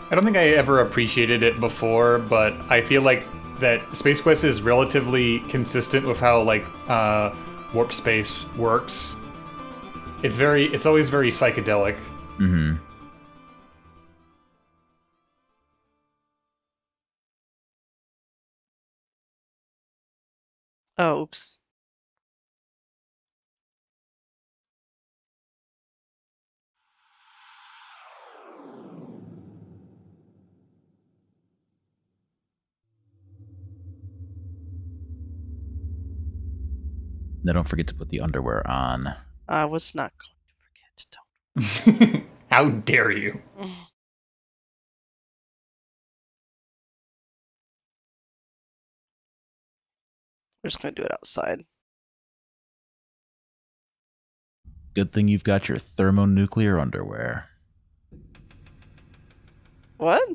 I don't think I ever appreciated it before, but I feel like that Space Quest is relatively consistent with how like warp space works. It's always very psychedelic. Mm-hmm. Oh, oops. Now don't forget to put the underwear on. I was not going to forget. Don't. How dare you? We're just going to do it outside. Good thing you've got your thermonuclear underwear. What?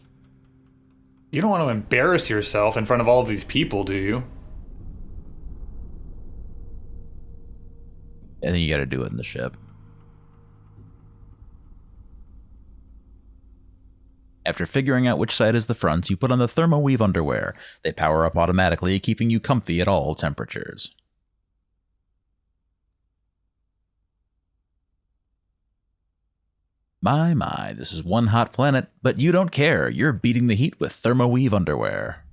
You don't want to embarrass yourself in front of all of these people, do you? And then you gotta do it in the ship. After figuring out which side is the front, you put on the ThermoWeave underwear. They power up automatically, keeping you comfy at all temperatures. My, this is one hot planet, but you don't care. You're beating the heat with ThermoWeave underwear.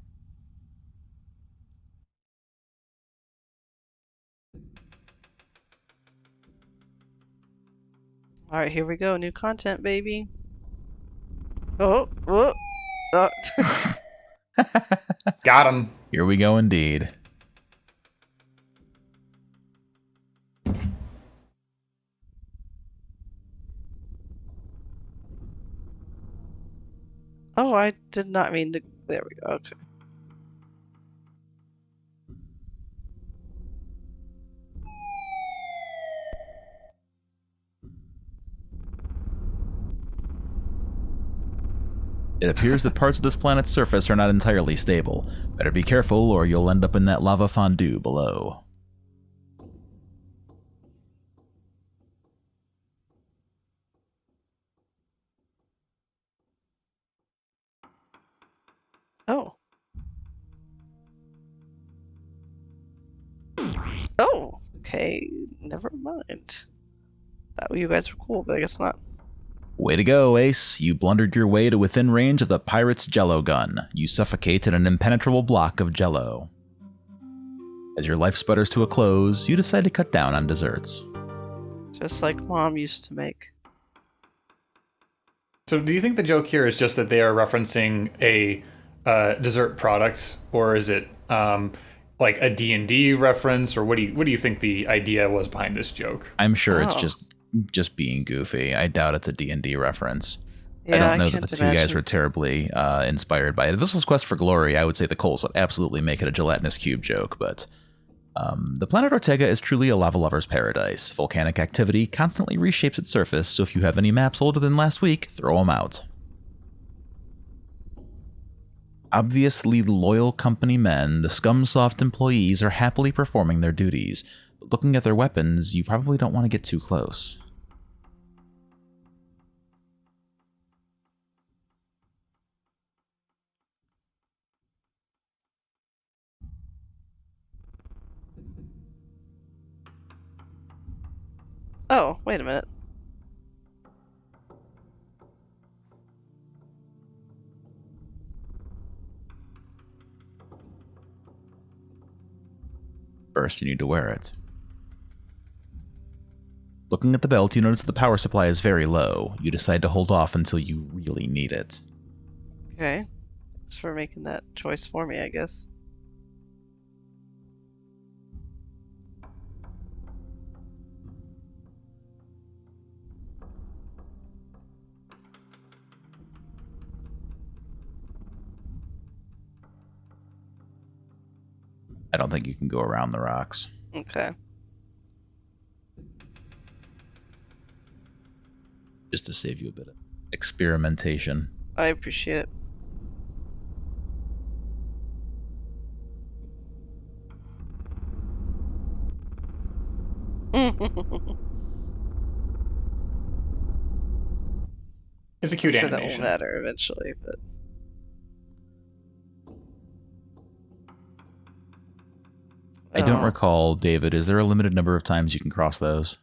All right, here we go. New content, baby. Oh, oh, oh. Got him. Here we go indeed. Oh, I did not mean to. There we go. Okay. It appears that parts of this planet's surface are not entirely stable. Better be careful or you'll end up in that lava fondue below. Oh. Oh, okay. Never mind. Thought you guys were cool, but I guess not. Way to go, Ace. You blundered your way to within range of the pirate's jello gun. You suffocate in an impenetrable block of jello. As your life sputters to a close, you decide to cut down on desserts. Just like Mom used to make. So, do you think the joke here is just that they are referencing a dessert product, or is it like a D&D reference, or what do you think the idea was behind this joke? I'm sure it's Oh. just being goofy. I doubt it's a D&D reference. Yeah, I don't know that can't the two guys imagine. were terribly inspired by it. If this was Quest for Glory, I would say the Coles would absolutely make it a gelatinous cube joke, but the planet Ortega is truly a lava lover's paradise. Volcanic activity constantly reshapes its surface, so if you have any maps older than last week, throw them out. Obviously loyal company men, the Scumsoft employees are happily performing their duties, but looking at their weapons, you probably don't want to get too close. Oh, wait a minute. First, you need to wear it. Looking at the belt, you notice the power supply is very low. You decide to hold off until you really need it. Okay. Thanks for making that choice for me, I guess. I don't think you can go around the rocks. Okay. Just to save you a bit of experimentation. I appreciate it. It's a cute I'm sure animation. that will matter eventually, but I don't Oh. recall, David. Is there a limited number of times you can cross those?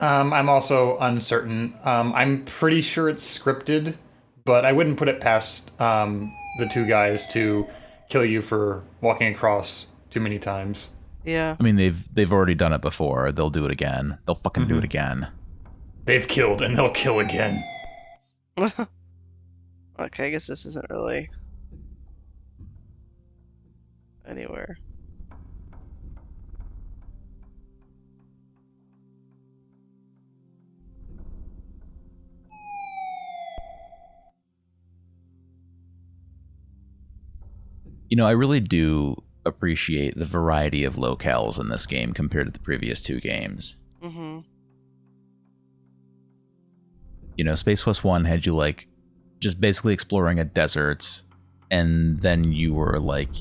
I'm also uncertain. I'm pretty sure it's scripted, but I wouldn't put it past the two guys to kill you for walking across too many times. Yeah. I mean, they've already done it before. They'll do it again. They'll fucking do it again. They've killed and they'll kill again. Okay, I guess this isn't really anywhere. You know, I really do appreciate the variety of locales in this game compared to the previous two games. Mm-hmm. You know, Space Quest 1 had you, like, just basically exploring a desert, and then you were, like,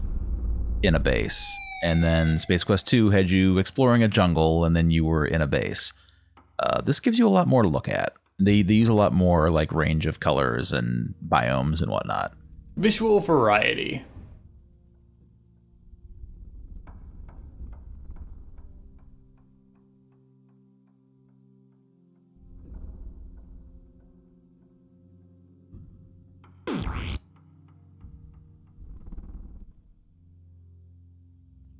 in a base. And then Space Quest 2 had you exploring a jungle, and then you were in a base. This gives you a lot more to look at. They use a lot more, like, range of colors and biomes and whatnot. Visual variety.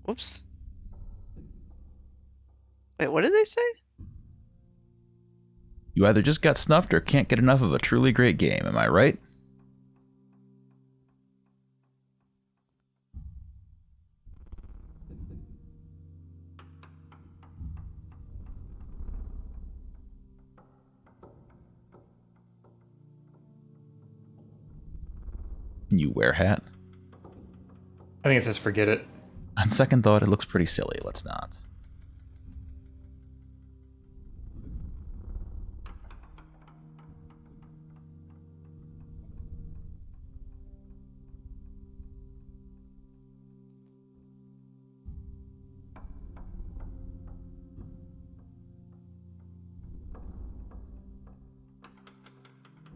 Whoops. Wait, what did they say? You either just got snuffed or can't get enough of a truly great game, am I right? You wear hat? I think it says forget it. On second thought, it looks pretty silly. Let's not.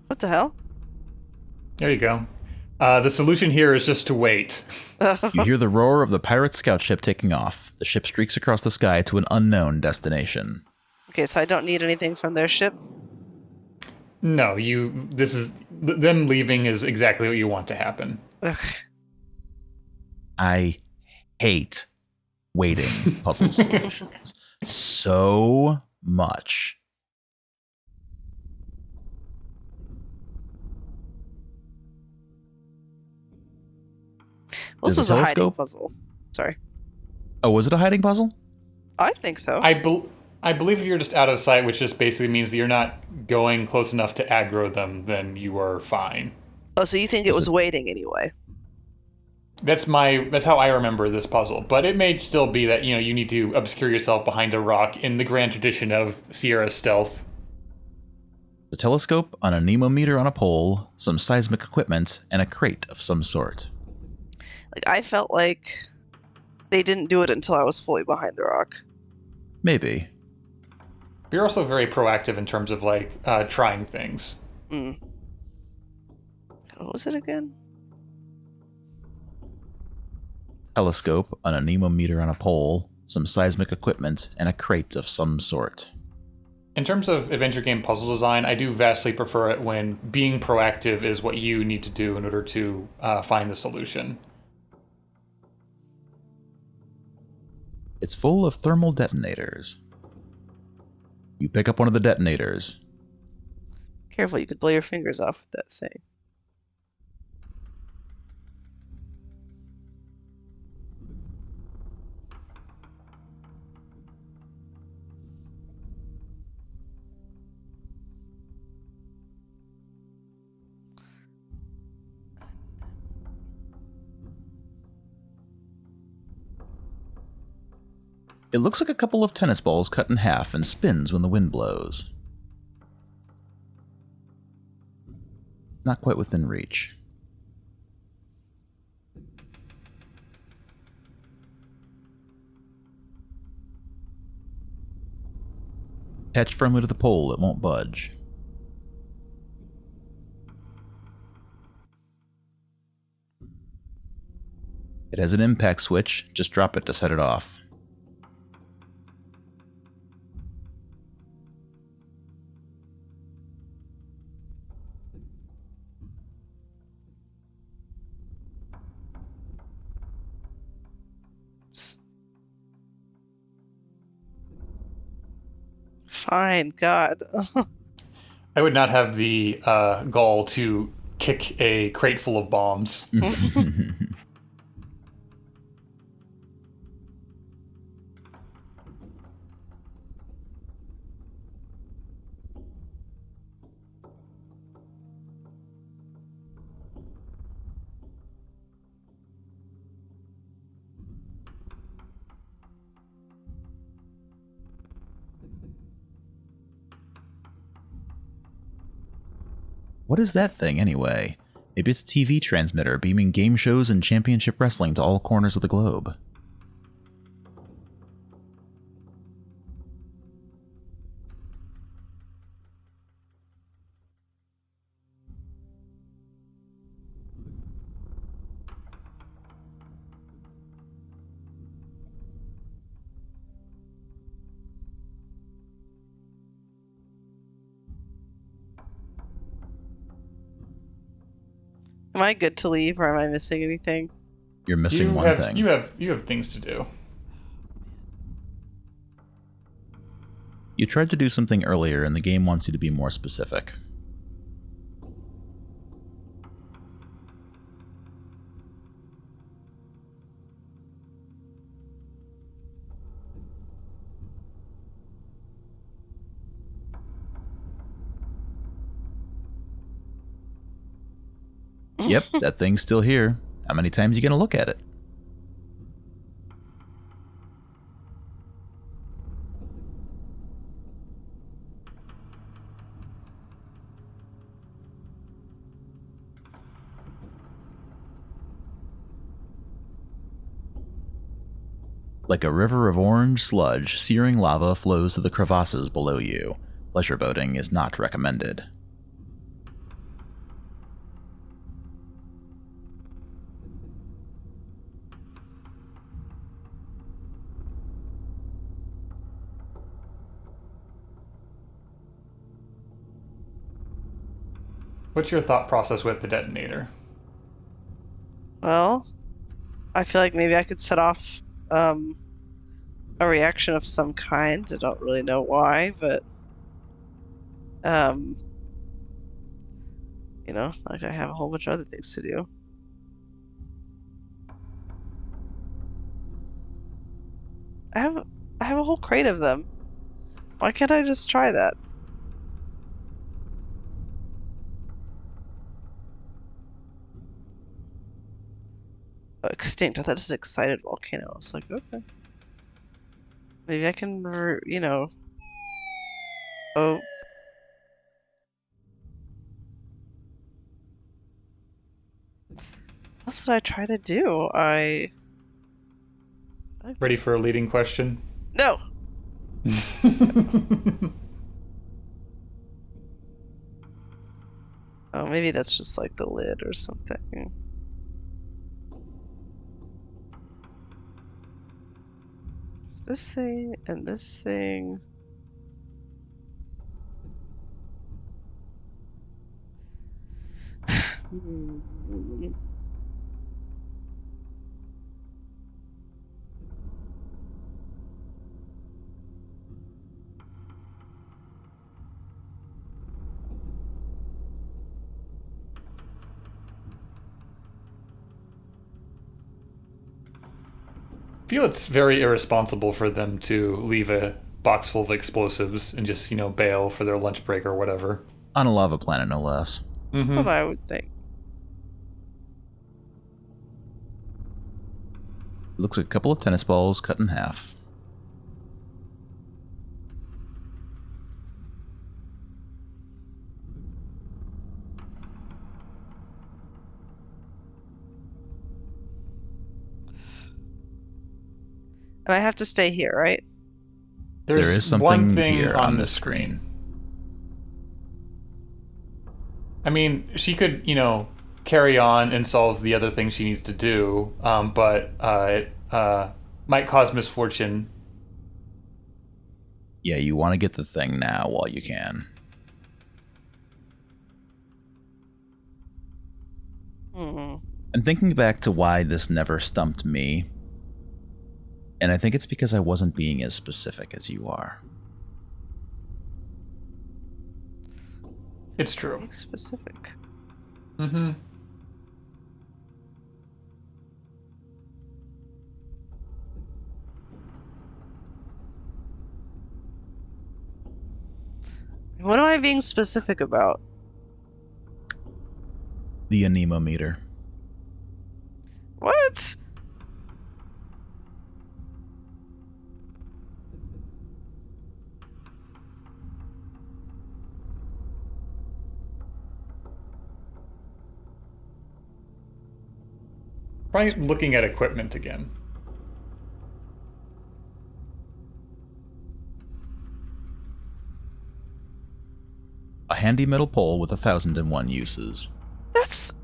What the hell? There you go. The solution here is just to wait. You hear the roar of the pirate scout ship taking off. The ship streaks across the sky to an unknown destination. Okay, so I don't need anything from their ship? No, them leaving is exactly what you want to happen. Okay. I hate waiting puzzle solutions so much. Well, this There's was a a hiding telescope? puzzle. Sorry. Oh, was it a hiding puzzle? I think so. I believe if you're just out of sight, which just basically means that you're not going close enough to aggro them, then you are fine. Oh, so you think it was waiting anyway? That's how I remember this puzzle. But it may still be that, you need to obscure yourself behind a rock in the grand tradition of Sierra stealth. The telescope, an anemometer on a pole, some seismic equipment, and a crate of some sort. Like, I felt like they didn't do it until I was fully behind the rock. Maybe. You're also very proactive in terms of, trying things. Mm. What was it again? Telescope, an anemometer on a pole, some seismic equipment, and a crate of some sort. In terms of adventure game puzzle design, I do vastly prefer it when being proactive is what you need to do in order to find the solution. It's full of thermal detonators. You pick up one of the detonators. Careful, you could blow your fingers off with that thing. It looks like a couple of tennis balls cut in half and spins when the wind blows. Not quite within reach. Attached firmly to the pole, it won't budge. It has an impact switch. Just drop it to set it off. Fine, God. I would not have the gall to kick a crate full of bombs. What is that thing, anyway? Maybe it's a TV transmitter beaming game shows and championship wrestling to all corners of the globe. Am I good to leave, or am I missing anything? You're missing one thing. You have things to do. You tried to do something earlier, and the game wants you to be more specific. Yep, that thing's still here. How many times are you going to look at it? Like a river of orange sludge, searing lava flows to the crevasses below you. Pleasure boating is not recommended. What's your thought process with the detonator? Well, I feel like maybe I could set off a reaction of some kind. I don't really know why, but you know, like I have a whole bunch of other things to do. I have a whole crate of them. Why can't I just try that? Oh, extinct. I thought it was an excited volcano. I was like, okay. Maybe I can, you know. Oh. What else did I try to do? Ready for a leading question? No! Oh, maybe that's just like the lid or something. This thing and this thing. I feel it's very irresponsible for them to leave a box full of explosives and just, bail for their lunch break or whatever. On a lava planet, no less. That's what I would think. Looks like a couple of tennis balls cut in half. And I have to stay here, right? There is something one thing here on on the the screen. I mean, she could, carry on and solve the other things she needs to do, but it might cause misfortune. Yeah, you want to get the thing now while you can. And thinking back to why this never stumped me, and I think it's because I wasn't being as specific as you are. It's true. Being specific. Mm-hmm. What am I being specific about? The anemometer. What? Probably looking at equipment again. A handy metal pole with 1,001 uses. That's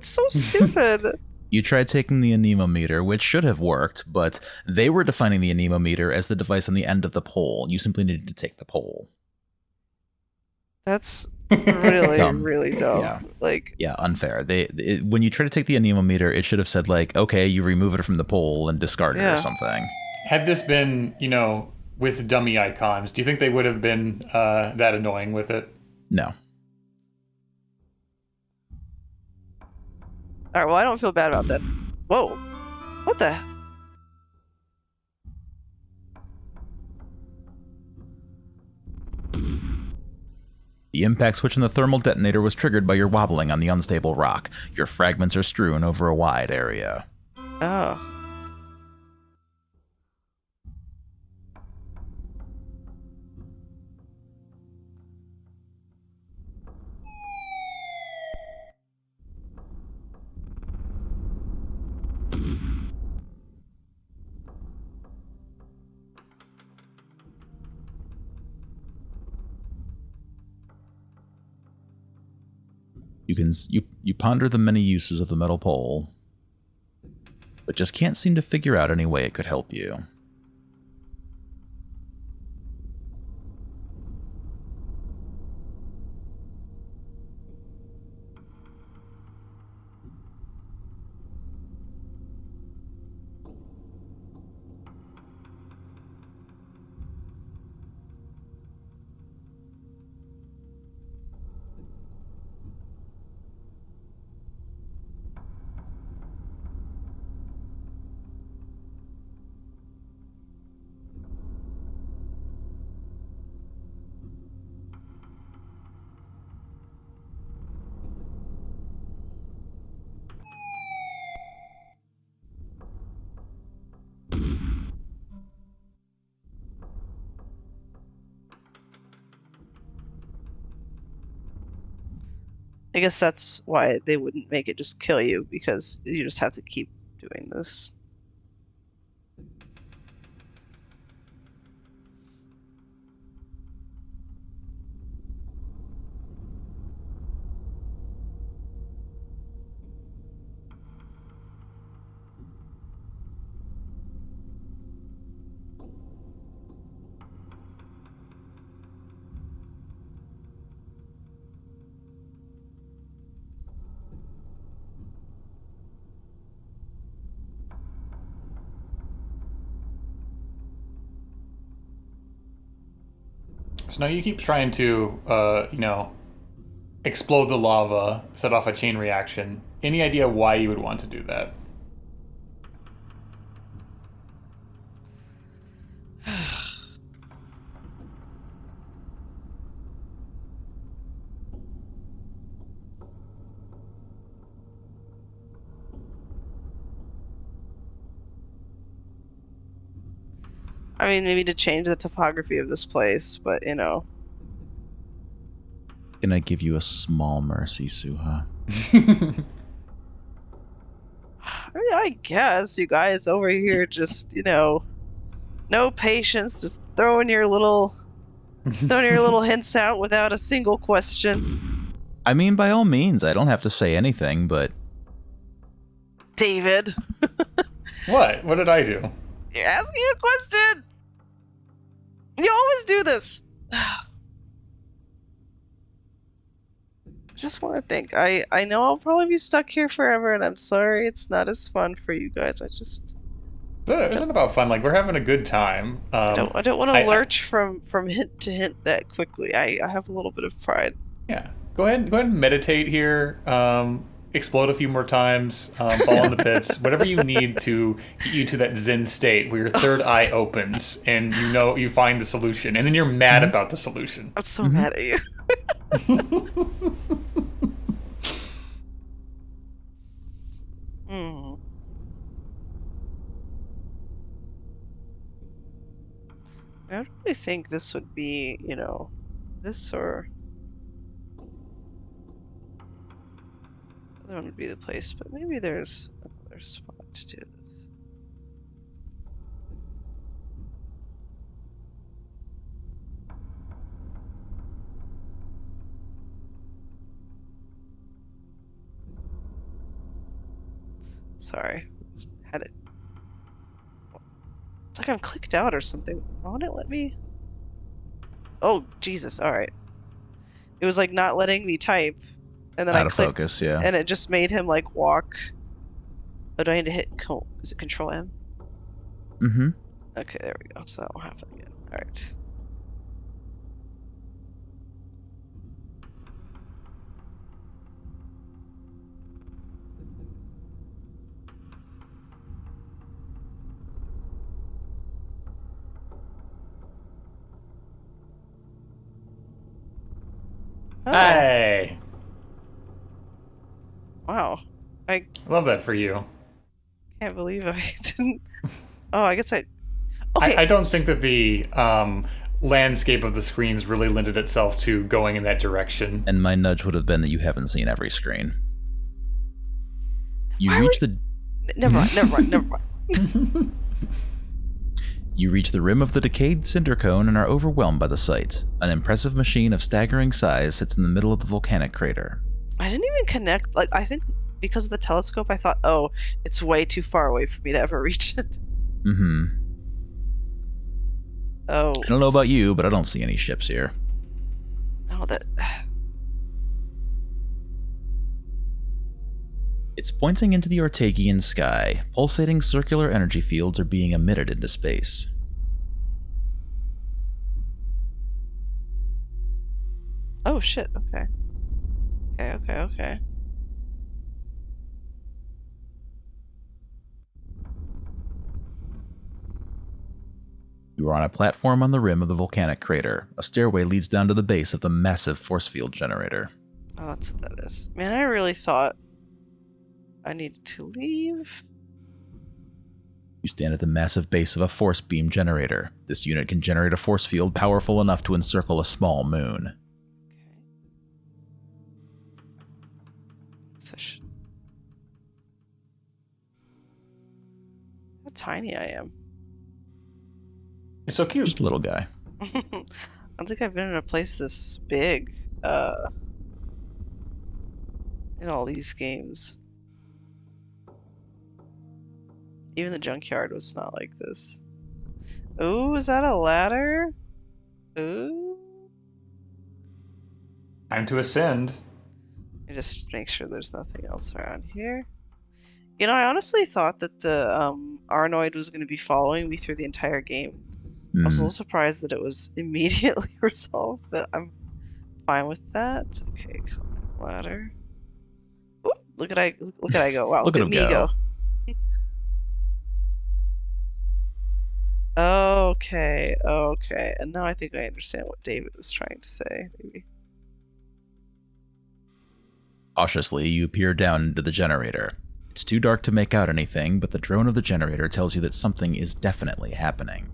so stupid. You tried taking the anemometer, which should have worked, but they were defining the anemometer as the device on the end of the pole. You simply needed to take the pole. That's really, Dumb. really dumb. Yeah. Like, yeah, unfair. When you try to take the anemometer, it should have said, like, okay, you remove it from the pole and discard it or something. Had this been, with dummy icons, do you think they would have been that annoying with it? No. alright, well, I don't feel bad about that. Whoa. What the? The impact switch in the thermal detonator was triggered by your wobbling on the unstable rock. Your fragments are strewn over a wide area. Oh. You ponder the many uses of the metal pole, but just can't seem to figure out any way it could help you. I guess that's why they wouldn't make it just kill you, because you just have to keep doing this. So now you keep trying to, explode the lava, set off a chain reaction. Any idea why you would want to do that? I mean, maybe to change the topography of this place, but Can I give you a small mercy, Souha? I mean, I guess you guys over here just, no patience, just throwing your little hints out without a single question. I mean, by all means, I don't have to say anything, but... David! What? What did I do? You're asking a question! You always do this! I just want to think. I know I'll probably be stuck here forever, and I'm sorry it's not as fun for you guys. It's not about fun. Like, we're having a good time. I don't want to lurch from hint to hint that quickly. I have a little bit of pride. Yeah. Go ahead and meditate here. Explode a few more times. Fall in the pits. Whatever you need to get you to that Zen state where your third eye opens and you find the solution, and then you're mad about the solution. I'm so mad at you. I don't really think this would be, this or the other one would be the place, but maybe there's another spot to do this. Sorry, had it. It's like I'm clicked out or something. Why won't it let me? Oh, Jesus, alright. It was like not letting me type. And then Out I of clicked, focus, yeah. and it just made him like walk. Oh, do I need to hit is it Control M? Mm-hmm. Okay, there we go. So that won't happen again. Alright. Oh. Hey! Wow. I Love that for you. can't believe I didn't. Oh, I guess I. Okay. I don't think that the landscape of the screens really lended itself to going in that direction. And my nudge would have been that you haven't seen every screen. You Why reach were- the... Never mind. You reach the rim of the decayed cinder cone and are overwhelmed by the sight. An impressive machine of staggering size sits in the middle of the volcanic crater. I didn't even connect. Like, I think because of the telescope, I thought, oh, it's way too far away for me to ever reach it. Mm-hmm. Oh. I don't know about you, but I don't see any ships here. No, that. It's pointing into the Ortegian sky. Pulsating circular energy fields are being emitted into space. Oh, shit. Okay. Okay. You are on a platform on the rim of the volcanic crater. A stairway leads down to the base of the massive force field generator. Oh, that's what that is. Man, I really thought I needed to leave. You stand at the massive base of a force beam generator. This unit can generate a force field powerful enough to encircle a small moon. So how tiny I am. It's so cute. Just a little guy. I don't think I've been in a place this big in all these games. Even the junkyard was not like this. Ooh, is that a ladder? Ooh. Time to ascend. I just make sure there's nothing else around here. You know, I honestly thought that the Arnoid was going to be following me through the entire game. I was a little surprised that it was immediately resolved, but I'm fine with that. Okay, ladder. Ooh, look at I go. Wow, look at me go. Okay. And now I think I understand what David was trying to say, maybe. Cautiously, you peer down into the generator. It's too dark to make out anything, but the drone of the generator tells you that something is definitely happening.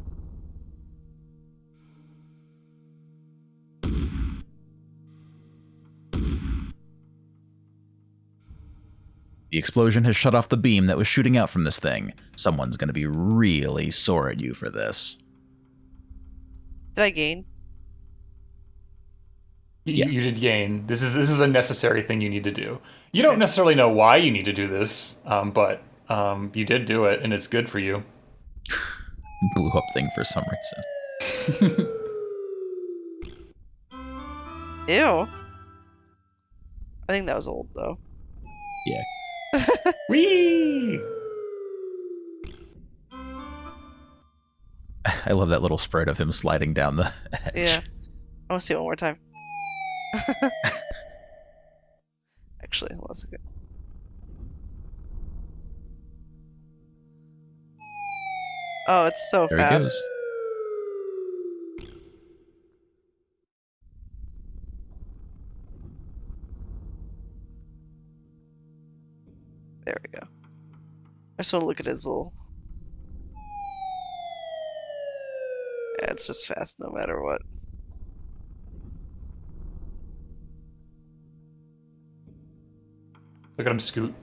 The explosion has shut off the beam that was shooting out from this thing. Someone's gonna be really sore at you for this. Did I gain? You did gain. This is a necessary thing you need to do. You don't Okay. necessarily know why you need to do this, but you did do it, and it's good for you. Blew up thing for some reason. Ew. I think that was old though. Yeah. Whee! I love that little spread of him sliding down the edge. Yeah. I want to see it one more time. Actually, hold on a second. Oh, it's so There he fast. goes. There we go. I just want to look at his little. Yeah, it's just fast no matter what. Look at him scoot.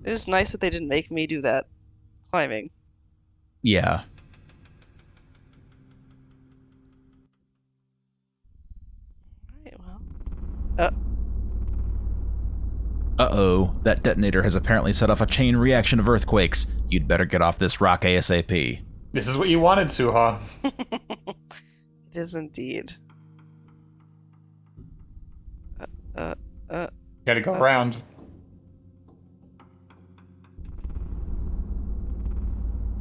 It is nice that they didn't make me do that climbing. Yeah. Alright, well. Uh-oh, that detonator has apparently set off a chain reaction of earthquakes. You'd better get off this rock ASAP. This is what you wanted, Souha. It is indeed. Gotta go around.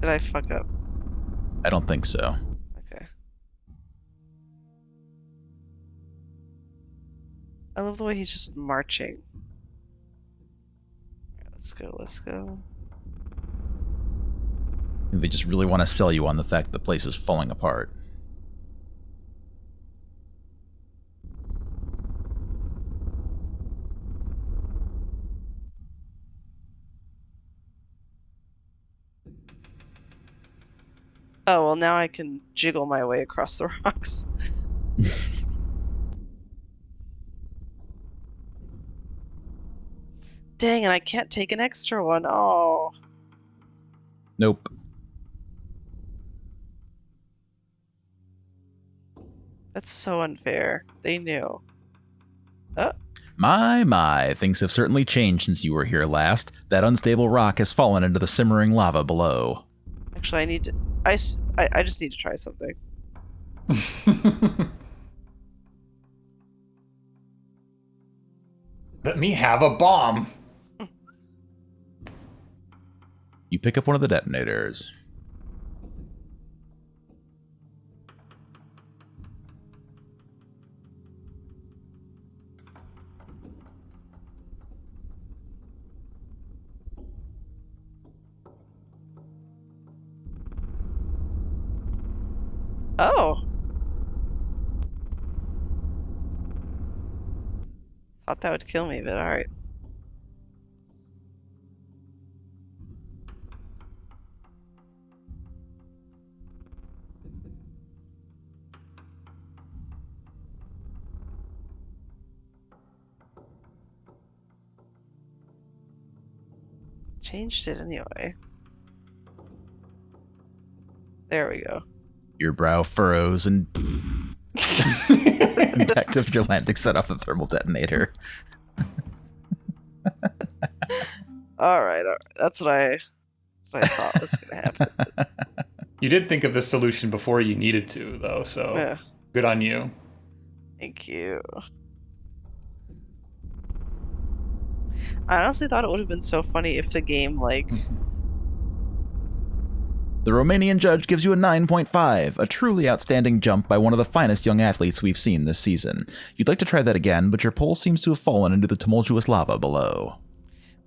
Did I fuck up? I don't think so. Okay. I love the way he's just marching. Alright, let's go, let's go. They just really want to sell you on the fact the place is falling apart. Oh, well, now I can jiggle my way across the rocks. Dang, and I can't take an extra one. Oh. Nope. That's so unfair. They knew. Oh, My, things have certainly changed since you were here last. That unstable rock has fallen into the simmering lava below. actually, I need to. I just need to try something. Let me have a bomb. You pick up one of the detonators. Oh. Thought that would kill me, but alright. Changed it anyway. There we go. Your brow furrows and impact of your landing set off the thermal detonator. Alright, that's what I thought was gonna happen. You did think of this solution before you needed to, though, so Yeah, good on you. thank you. I honestly thought it would have been so funny if the game, like, The Romanian judge gives you a 9.5, a truly outstanding jump by one of the finest young athletes we've seen this season. You'd like to try that again, but your pole seems to have fallen into the tumultuous lava below.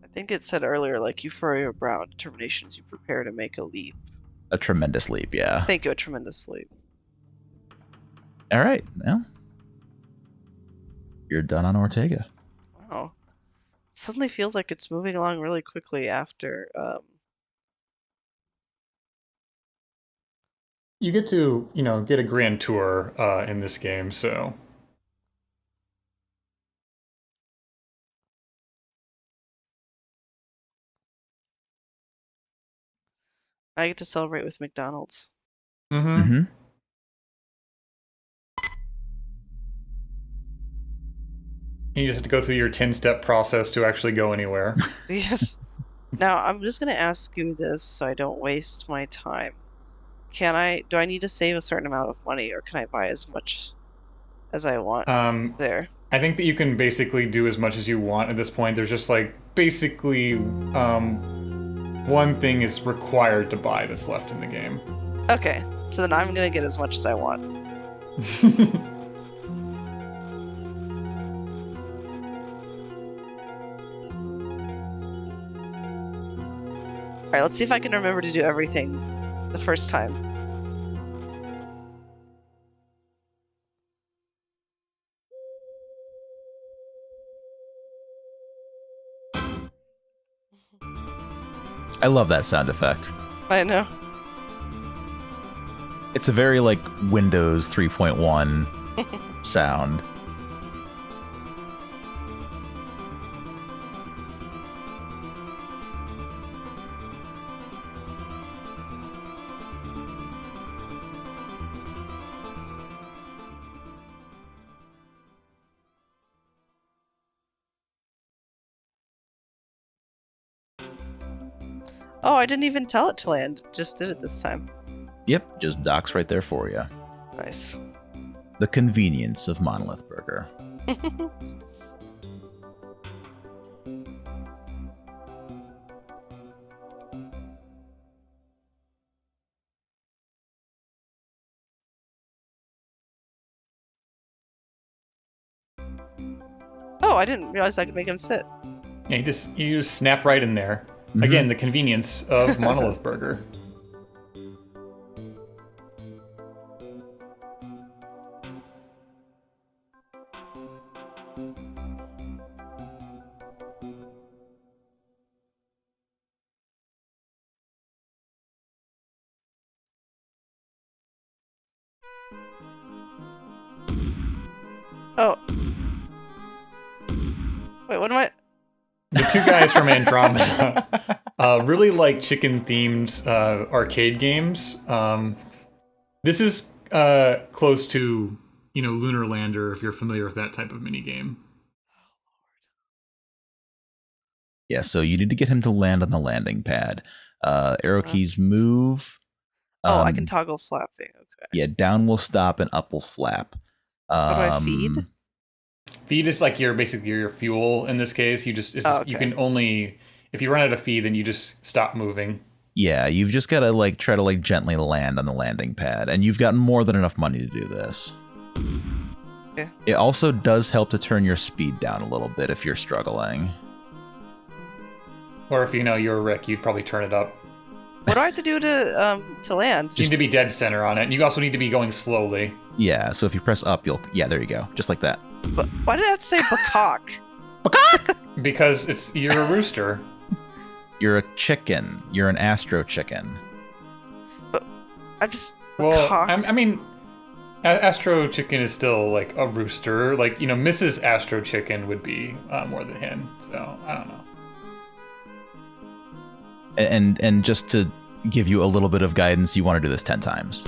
I think it said earlier, like, you furrow your brow in determination as you prepare to make a leap. A tremendous leap, yeah. Thank you, a tremendous leap. All right, well, you're done on Ortega. Wow. It suddenly feels like it's moving along really quickly after, You get to, get a grand tour in this game, so I get to celebrate with McDonald's. mm-hmm. Mm-hmm. You just have to go through your 10-step process to actually go anywhere. Yes. Now, I'm just going to ask you this so I don't waste my time. Do I need to save a certain amount of money, or can I buy as much as I want there? I think that you can basically do as much as you want at this point. There's just like basically one thing is required to buy that's left in the game. Okay, so then I'm going to get as much as I want. Alright, let's see if I can remember to do everything the first time. I love that sound effect. I know. It's a very like Windows 3.1 sound. Oh, I didn't even tell it to land. Just did it this time. Yep, just docks right there for you. Nice. The convenience of Monolith Burger. Oh, I didn't realize I could make him sit. Yeah, you just snap right in there. Mm-hmm. Again, the convenience of Monolith Burger. Oh. Wait, what am I... The two guys from Andromeda really like chicken-themed arcade games. This is close to, Lunar Lander, if you're familiar with that type of minigame. Yeah, so you need to get him to land on the landing pad. Arrow keys move. I can toggle flapping. Okay. Yeah, down will stop and up will flap. How do I feed? Feed is like basically your fuel in this case. You can only, if you run out of feed, then you just stop moving. Yeah, you've just got to try to gently land on the landing pad, and you've got more than enough money to do this. Yeah. It also does help to turn your speed down a little bit if you're struggling. Or if you're a wreck, you'd probably turn it up. What do I have to do to land? You need to be dead center on it, and you also need to be going slowly. Yeah, so if you press up, there you go, just like that. But why did I have to say bakak? Bakak! Because you're a rooster. You're a chicken. You're an Astro Chicken. But I'm just... Well, Astro Chicken is still like a rooster. Mrs. Astro Chicken would be more the hen. So I don't know. And just to give you a little bit of guidance, you want to do this 10 times.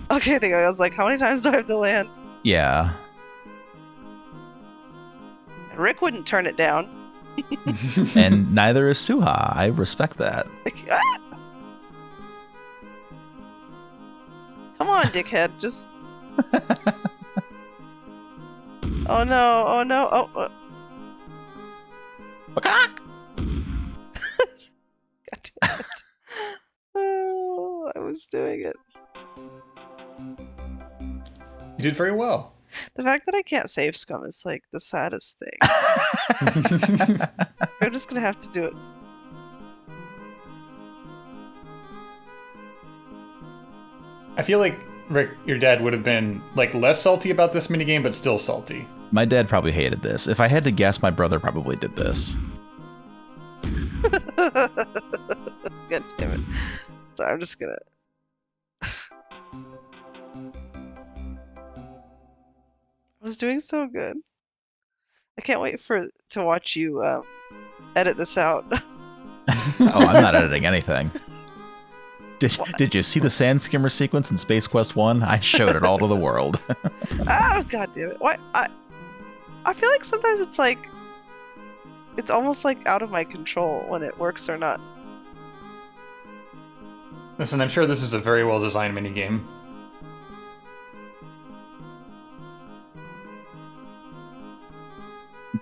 Okay, I was like, how many times do I have to land? Yeah. And Rick wouldn't turn it down. And neither is Souha. I respect that. Come on, dickhead. Just... Oh no, oh no, oh... Bakak! God damn it. Oh, I was doing it. You did very well. The fact that I can't save scum is like the saddest thing. I'm just gonna have to do it. I feel like Rick, your dad would have been less salty about this minigame, but still salty. My dad probably hated this. If I had to guess, my brother probably did this. God damn it. So I'm just gonna... I was doing so good. I can't wait to watch you edit this out. Oh, I'm not editing anything. Did you see the sand skimmer sequence in Space Quest 1? I showed it all to the world. Oh, god damn it. Why? I feel like sometimes it's like it's almost like out of my control when it works or not. Listen, I'm sure this is a very well designed minigame.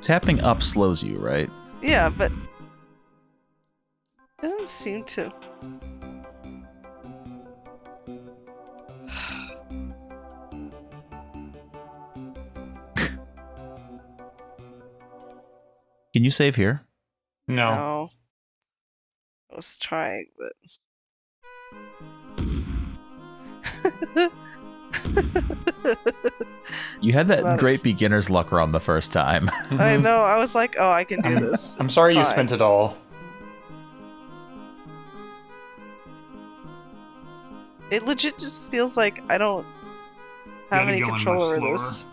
Tapping up slows you, right? Yeah, but it doesn't seem to. Can you save here? No. No. I was trying, but. You had that Not- great beginner's luck run the first time. I know. I was like, oh, I can do this. I'm It's sorry you fine. spent it all. It legit just feels like I don't have Gotta any go in control much over slower. this.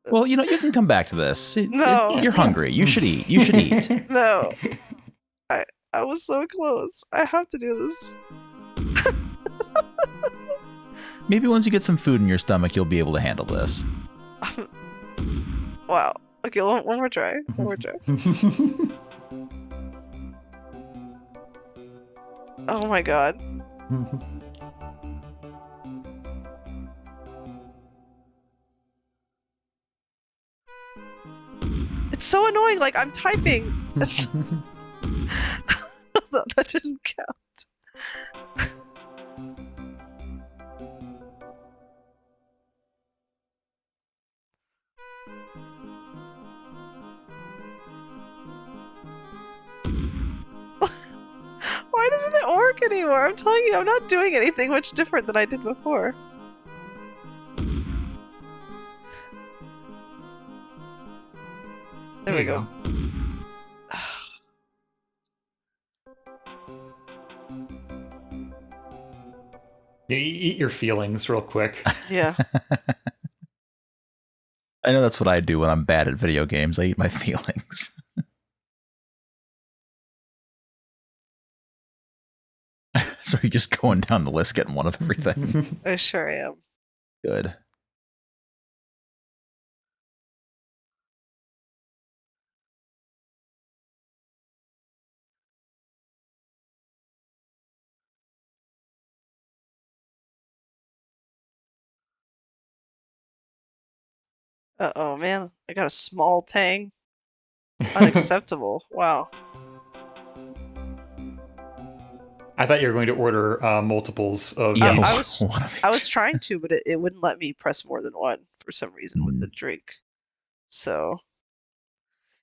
Well, you know, you can come back to this. No. You're hungry. You should eat. You should eat. No. I was so close. I have to do this. Maybe once you get some food in your stomach, you'll be able to handle this. Wow. Okay, one more try. One more try. Oh my god. It's so annoying. Like, I'm typing. That didn't count. Why doesn't it work anymore? I'm telling you, I'm not doing anything much different than I did before. There we go. You eat your feelings real quick. Yeah. I know that's what I do when I'm bad at video games. I eat my feelings. So you're just going down the list, getting one of everything. I sure am. Good. Uh-oh, man. I got a small tang. Unacceptable. Wow. I thought you were going to order multiples of Yeah, each. I was trying to, but it wouldn't let me press more than one for some reason with the drink. So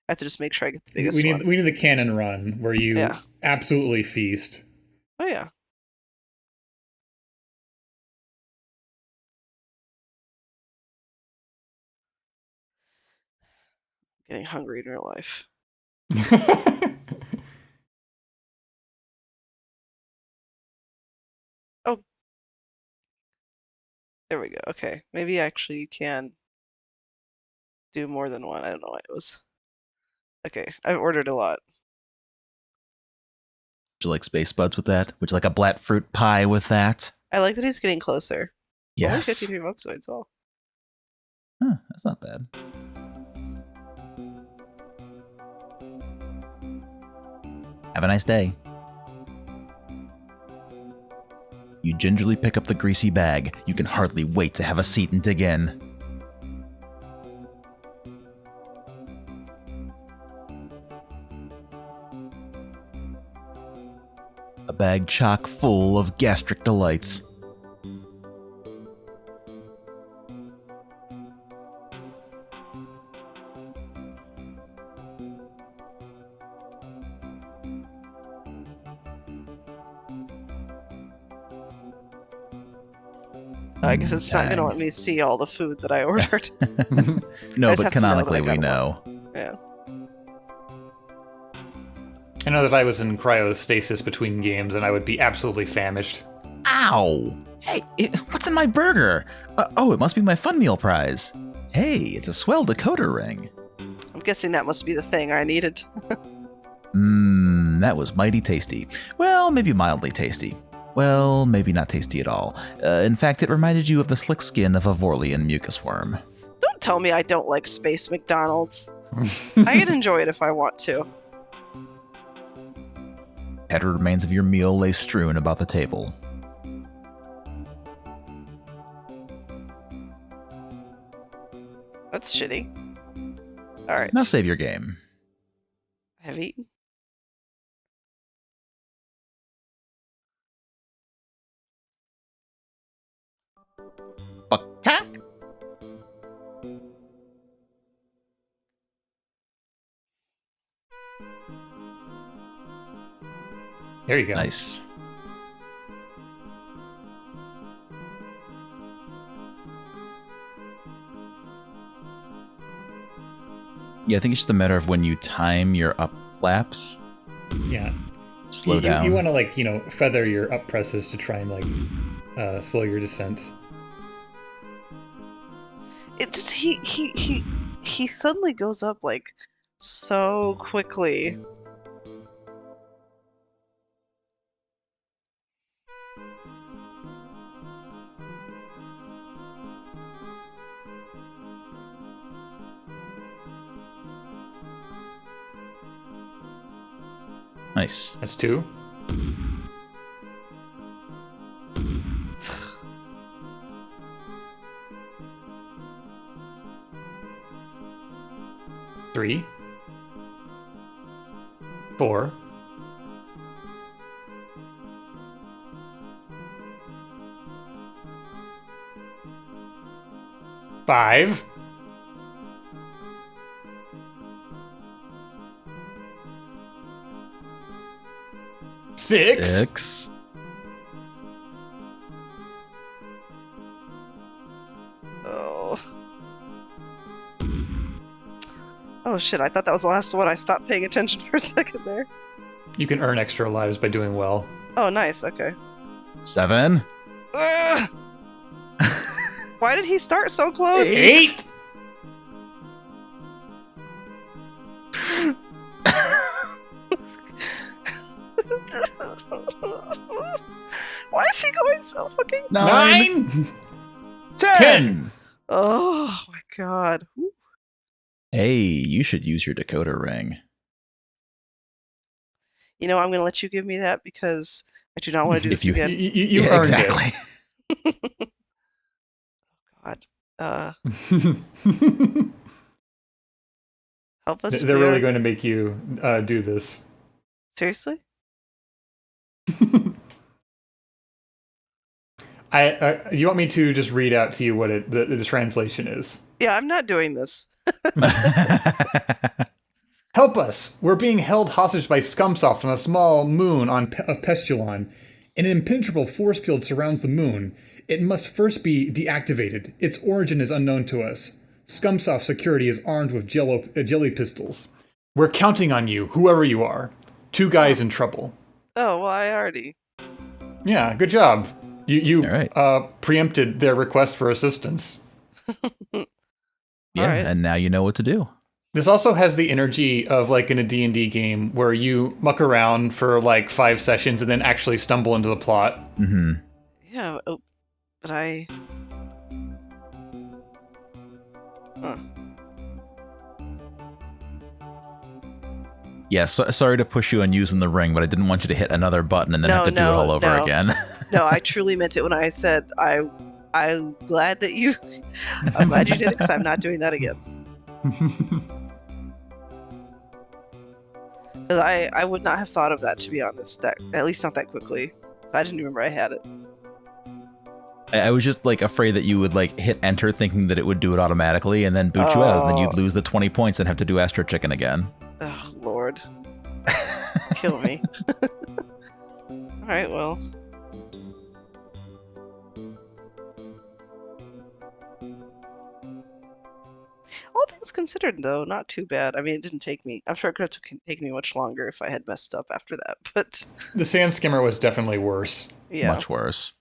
I have to just make sure I get the biggest one. We need the cannon run where you absolutely feast. Oh yeah. Getting hungry in real life. Oh. There we go. Okay. Maybe actually you can do more than one. I don't know why it was. Okay. I've ordered a lot. Would you like space buds with that? Would you like a black fruit pie with that? I like that he's getting closer. Yes. Only 53 moxoids. Well. Huh, that's not bad. Have a nice day. You gingerly pick up the greasy bag. You can hardly wait to have a seat and dig in. A bag chock full of gastric delights. I guess it's not going to let me see all the food that I ordered. No, I just but have to know that I canonically we got know. Yeah. I know that I was in cryostasis between games, and I would be absolutely famished. Ow! Hey, what's in my burger? Oh, it must be my Fun Meal prize. Hey, it's a swell decoder ring. I'm guessing that must be the thing I needed. That was mighty tasty. Well, maybe mildly tasty. Well, maybe not tasty at all. In fact, it reminded you of the slick skin of a Vorlian mucus worm. Don't tell me I don't like Space McDonald's. I can enjoy it if I want to. Tattered remains of your meal lay strewn about the table. That's shitty. Alright. Now save your game. I have eaten. Buckcat? There you go. Nice. Yeah, I think it's just a matter of when you time your up flaps. Yeah. Slow down. You want to, like, feather your up presses to try and, like, slow your descent. It just he suddenly goes up like so quickly. Nice. That's 2. Three. 4. 5. 6. 6. Oh. Oh shit, I thought that was the last one. I stopped paying attention for a second there. You can earn extra lives by doing well. Oh, nice, okay. 7. Ugh! Why did he start so close? 8. Why is he going so fucking... 9. 10. Oh my god. Hey, you should use your decoder ring. You know, I'm going to let you give me that because I do not want to do this again. You Yeah, earned exactly. God. Help us. They're really going to make you do this. Seriously? You want me to just read out to you what the translation is? Yeah, I'm not doing this. Help us! We're being held hostage by Scumsoft on a small moon of Pest-sou-lon. An impenetrable force field surrounds the moon. It must first be deactivated. Its origin is unknown to us. Scumsoft security is armed with jelly pistols. We're counting on you, whoever you are. 2 guys in trouble. Oh, well, I already... Yeah, good job. You All right. Preempted their request for assistance. Yeah, right. and now you know what to do. This also has the energy of, like, in a D&D game where you muck around for like 5 sessions and then actually stumble into the plot. Mm-hmm. Yeah, oh, but I... Huh. Yeah, sorry to push you on using the ring, but I didn't want you to hit another button and then have to do it all over again. No, I truly meant it when I said I'm glad that you... I'm glad you did it because I'm not doing that again. Because I would not have thought of that, to be honest. At least not that quickly. I didn't remember I had it. I was just like afraid that you would like hit enter thinking that it would do it automatically and then boot you out, and then you'd lose the 20 points and have to do Astro Chicken again. Oh, Lord. Kill me. Alright, well. All things considered, though, not too bad. I mean, it didn't take me. I'm sure it could have taken me much longer if I had messed up after that. But The sand skimmer was definitely worse. yeah. Much worse.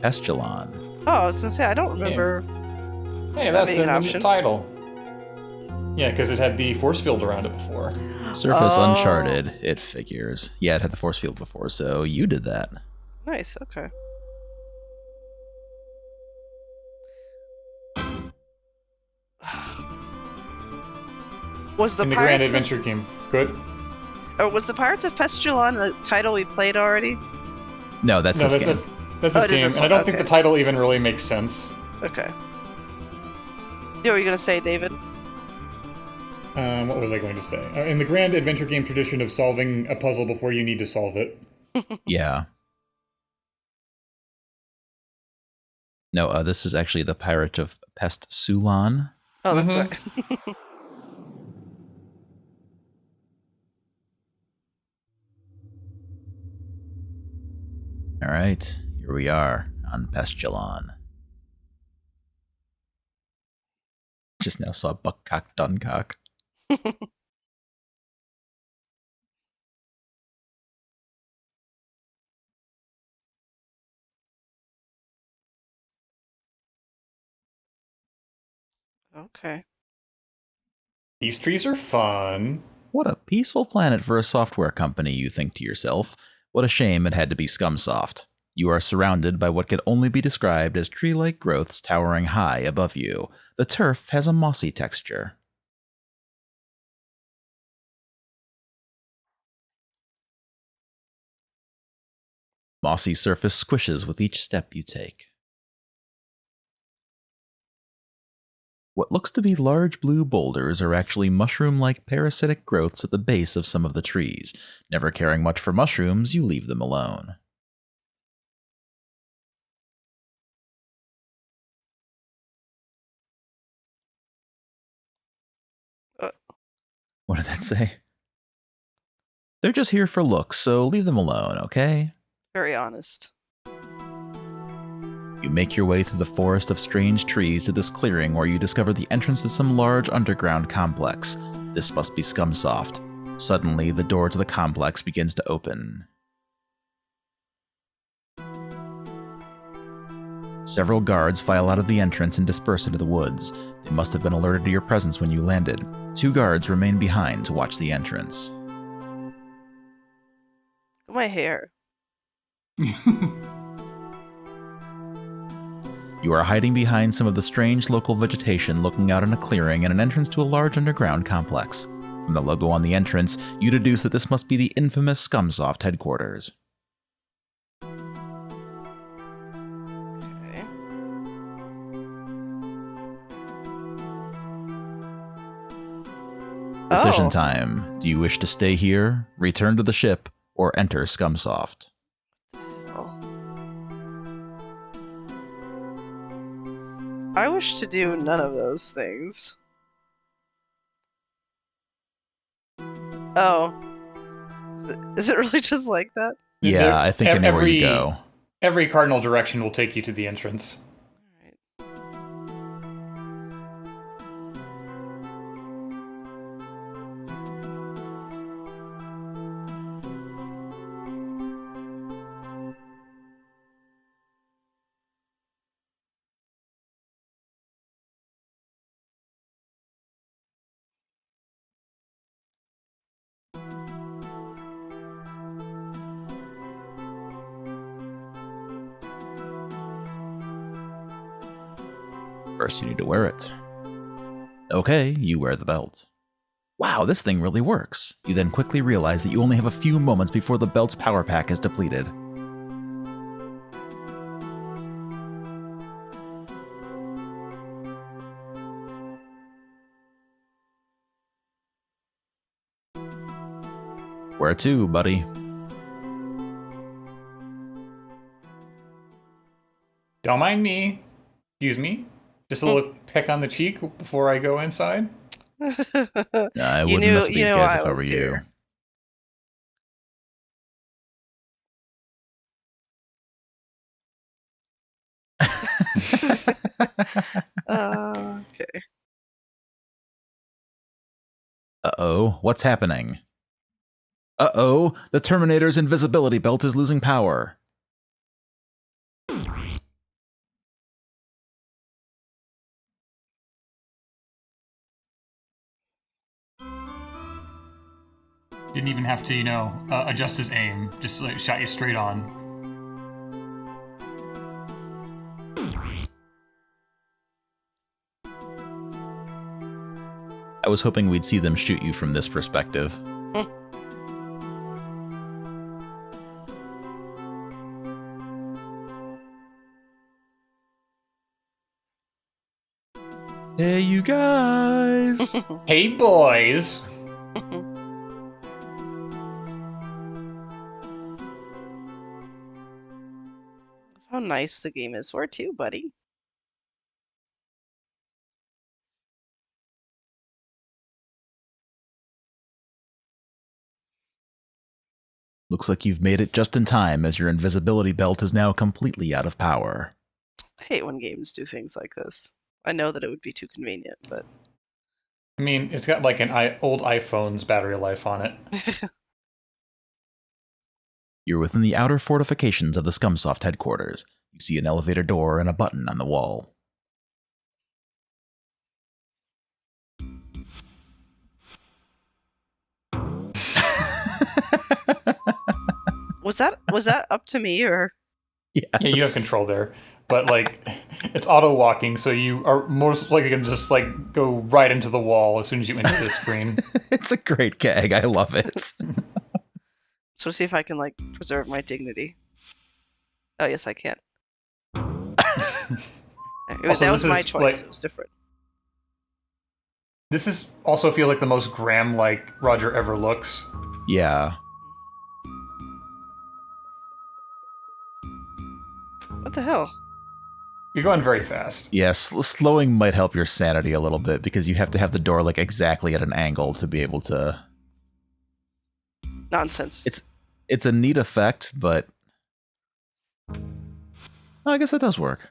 Pest-sou-lon. Oh, I was gonna say I don't remember. Hey, That that's being in an the option. title. Yeah, because it had the force field around it before. Surface Oh, uncharted, it figures. Yeah, it had the force field before, so you did that. nice. Okay. Was the In the Grand Pirates of Adventure game. Good? was the Pirates of Pest-sou-lon the title we played already? No, that's No, this that's, game. that's Oh, this it is game, this and I one, don't think the okay. title even really makes sense. Okay. What were you gonna say, David? What was I going to say? In the Grand Adventure game tradition of solving a puzzle before you need to solve it. Yeah. No, this is actually the Pirate of Pest-sou-lon. Oh, that's Mhm. right. All right, here we are on Pest-sou-lon. Just now saw Buckcock Duncock. Okay. These trees are fun. What a peaceful planet for a software company, you think to yourself. What a shame it had to be Scumsoft. You are surrounded by what could only be described as tree-like growths towering high above you. The turf has a mossy texture. Mossy surface squishes with each step you take. What looks to be large blue boulders are actually mushroom-like parasitic growths at the base of some of the trees. Never caring much for mushrooms, you leave them alone. Uh, What did that say? They're just here for looks, so leave them alone, okay? very honest. You make your way through the forest of strange trees to this clearing where you discover the entrance to some large underground complex. This must be Scumsoft. Suddenly, the door to the complex begins to open. Several guards file out of the entrance and disperse into the woods. They must have been alerted to your presence when you landed. 2 guards remain behind to watch the entrance. My hair. You are hiding behind some of the strange local vegetation looking out on a clearing and an entrance to a large underground complex. From the logo on the entrance, you deduce that this must be the infamous Scumsoft headquarters. Okay. Decision Oh, time. Do you wish to stay here, return to the ship, or enter Scumsoft? well. I wish to do none of those things. Oh. Is it really just like that? Yeah, I think anywhere you every go. every cardinal direction will take you to the entrance. Alright. First, you need to wear it. Okay, you wear the belt. Wow, this thing really works. You then quickly realize that you only have a few moments before the belt's power pack is depleted. Where to, buddy? Don't mind me. Excuse me. Just a little peck on the cheek before I go inside. I wouldn't mess with these guys if I were you. Here. Okay. Uh-oh, what's happening? Uh-oh, the Terminator's invisibility belt is losing power. Didn't even have to, adjust his aim. Just like shot you straight on. I was hoping we'd see them shoot you from this perspective. Hey, you guys! Hey, boys! How nice the game is. Where to, buddy? Looks like you've made it just in time, as your invisibility belt is now completely out of power. I hate when games do things like this. I know that it would be too convenient, but... I mean, it's got like an old iPhone's battery life on it. You're within the outer fortifications of the Scumsoft headquarters. You see an elevator door and a button on the wall. Was that up to me, or? Yes. Yeah, you have control there. But, like, it's auto-walking, so you are most likely going to just, like, go right into the wall as soon as you enter the screen. It's a great gag. I love it. So see if I can, like, preserve my dignity. Oh, yes, I can. That was my choice. Like, it was different. This is also feel like the most Graham-like Roger ever looks. Yeah. What the hell? You're going very fast. Yes, slowing might help your sanity a little bit, because you have to have the door, like, exactly at an angle to be able to... Nonsense. It's a neat effect, but... Oh, I guess that does work.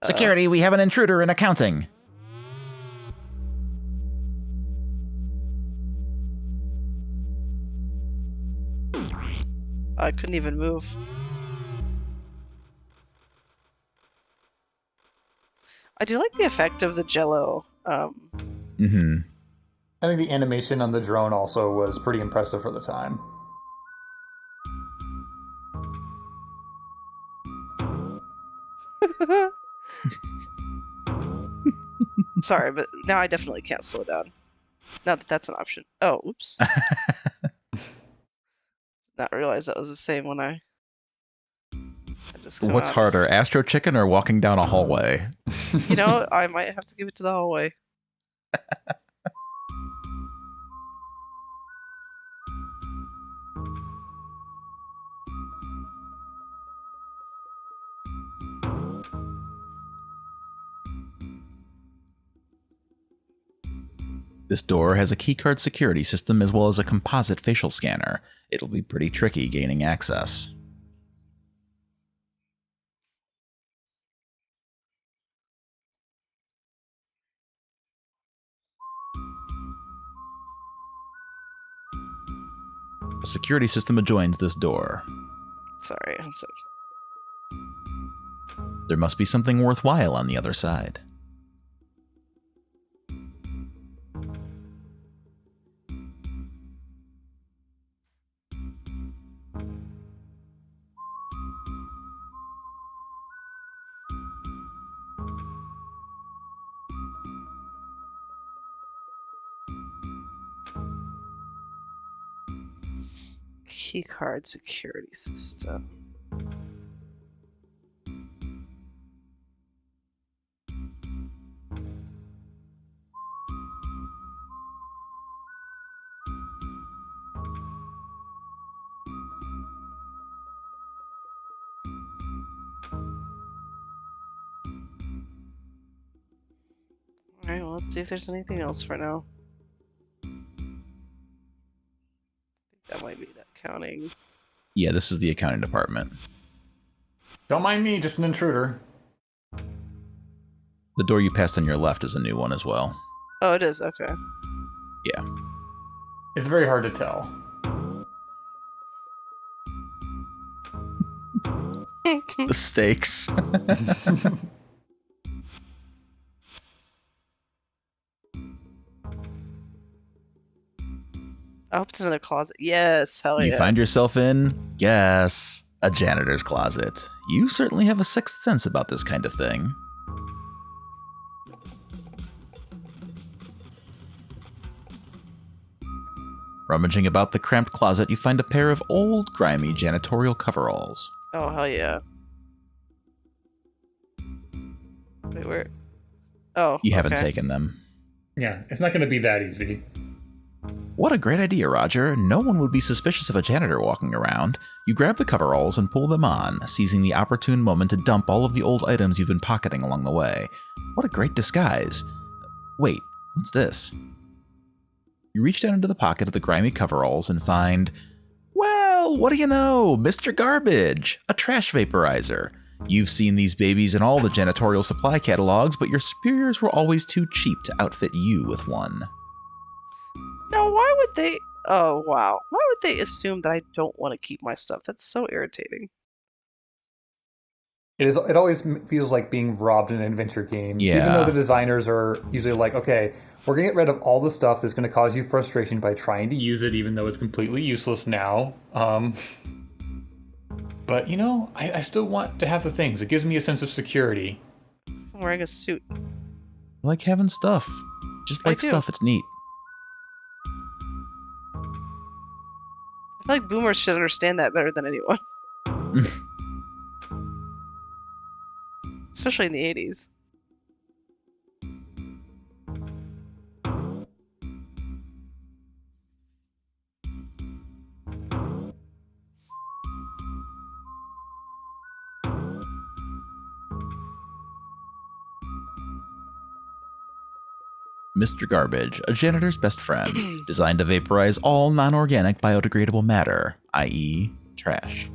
Security, we have an intruder in accounting. I couldn't even move. I do like the effect of the jello. Mm-hmm. I think the animation on the drone also was pretty impressive for the time. Sorry, but now I definitely can't slow down. Now that that's an option. Oh, oops. Not realize that was the same when I just come What's out. harder, Astro Chicken or walking down a hallway? You know, I might have to give it to the hallway. This door has a keycard security system as well as a composite facial scanner. It'll be pretty tricky gaining access. A security system adjoins this door. Sorry, I'm sorry. There must be something worthwhile on the other side. Keycard security system. Alright, well, let's see if there's anything else for now. That might be that counting. Yeah, this is the accounting department. Don't mind me, just an intruder. The door you passed on your left is a new one as well. Oh, it is? Okay. Yeah. It's very hard to tell. The stakes. Oh, it's another closet. Yes, hell You yeah. find yourself in, yes, a janitor's closet. You certainly have a sixth sense about this kind of thing. Rummaging about the cramped closet, you find a pair of old, grimy janitorial coveralls. Oh, hell yeah. Wait, where? Oh, You haven't okay. taken them. Yeah, it's not going to be that easy. What a great idea, Roger. No one would be suspicious of a janitor walking around. You grab the coveralls and pull them on, seizing the opportune moment to dump all of the old items you've been pocketing along the way. What a great disguise. Wait, what's this? You reach down into the pocket of the grimy coveralls and find, well, what do you know? Mr. Garbage, a trash vaporizer. You've seen these babies in all the janitorial supply catalogs, but your superiors were always too cheap to outfit you with one. Now, why would they... Oh, wow. Why would they assume that I don't want to keep my stuff? That's so irritating. It always feels like being robbed in an adventure game. Yeah. Even though the designers are usually like, okay, we're going to get rid of all the stuff that's going to cause you frustration by trying to use it, even though it's completely useless now. But, you know, I still want to have the things. It gives me a sense of security. I'm wearing a suit. I like having stuff. Just like do. stuff, it's neat. I feel like boomers should understand that better than anyone. Especially in the 80s. Mr. Garbage, a janitor's best friend, designed to vaporize all non-organic biodegradable matter, i.e. trash.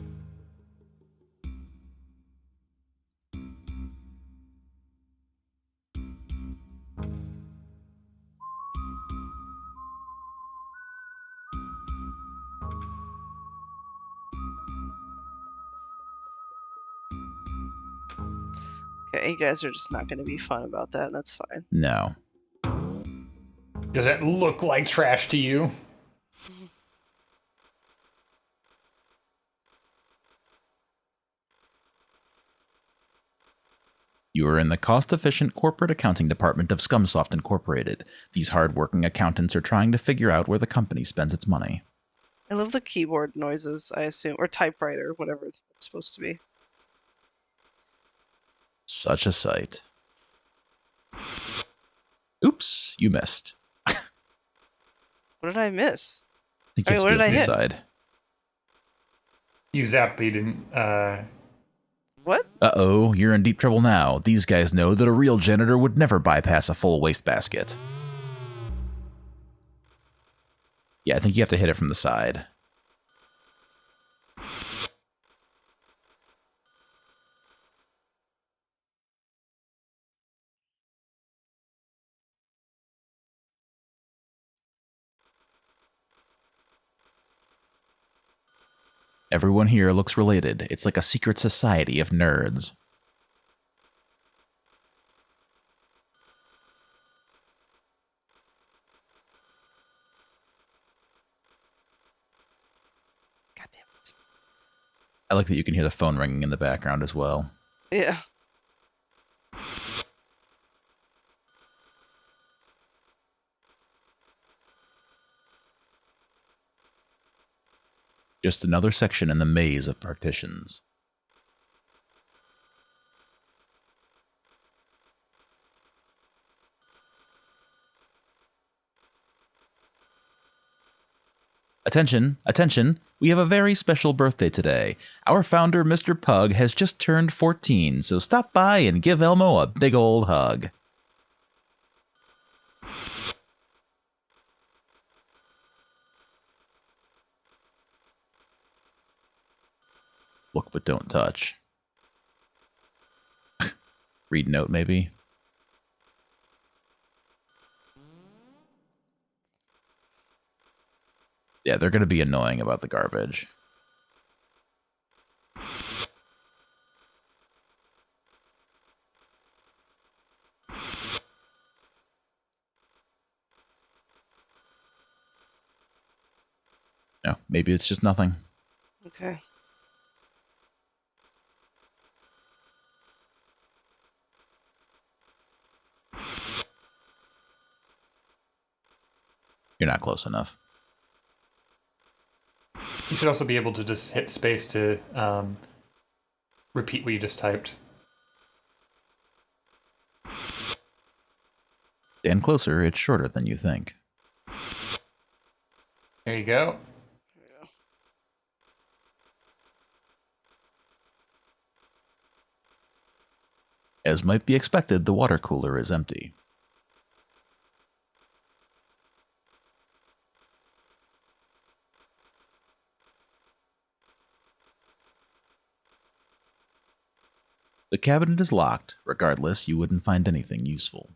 Okay, you guys are just not going to be fun about that, and that's fine. No. Does it look like trash to you? You are in the cost-efficient corporate accounting department of Scumsoft Incorporated. These hard-working accountants are trying to figure out where the company spends its money. I love the keyboard noises, I assume. Or typewriter, whatever it's supposed to be. Such a sight. Oops, you missed. What did I miss? I think you have what to did go I from the hit? side. You zapped, but you didn't, What? Uh-oh, you're in deep trouble now. These guys know that a real janitor would never bypass a full wastebasket. Yeah, I think you have to hit it from the side. Everyone here looks related. It's like a secret society of nerds. God damn it. I like that you can hear the phone ringing in the background as well. Yeah. Just another section in the maze of partitions. Attention, attention, we have a very special birthday today. Our founder, Mr. Pug, has just turned 14, so stop by and give Elmo a big old hug. Look but don't touch. Read note, maybe? Yeah, they're going to be annoying about the garbage. No, maybe it's just nothing. Okay. You're not close enough. You should also be able to just hit space to repeat what you just typed. Stand closer, it's shorter than you think. There you go. Yeah. As might be expected, the water cooler is empty. The cabinet is locked. Regardless, you wouldn't find anything useful.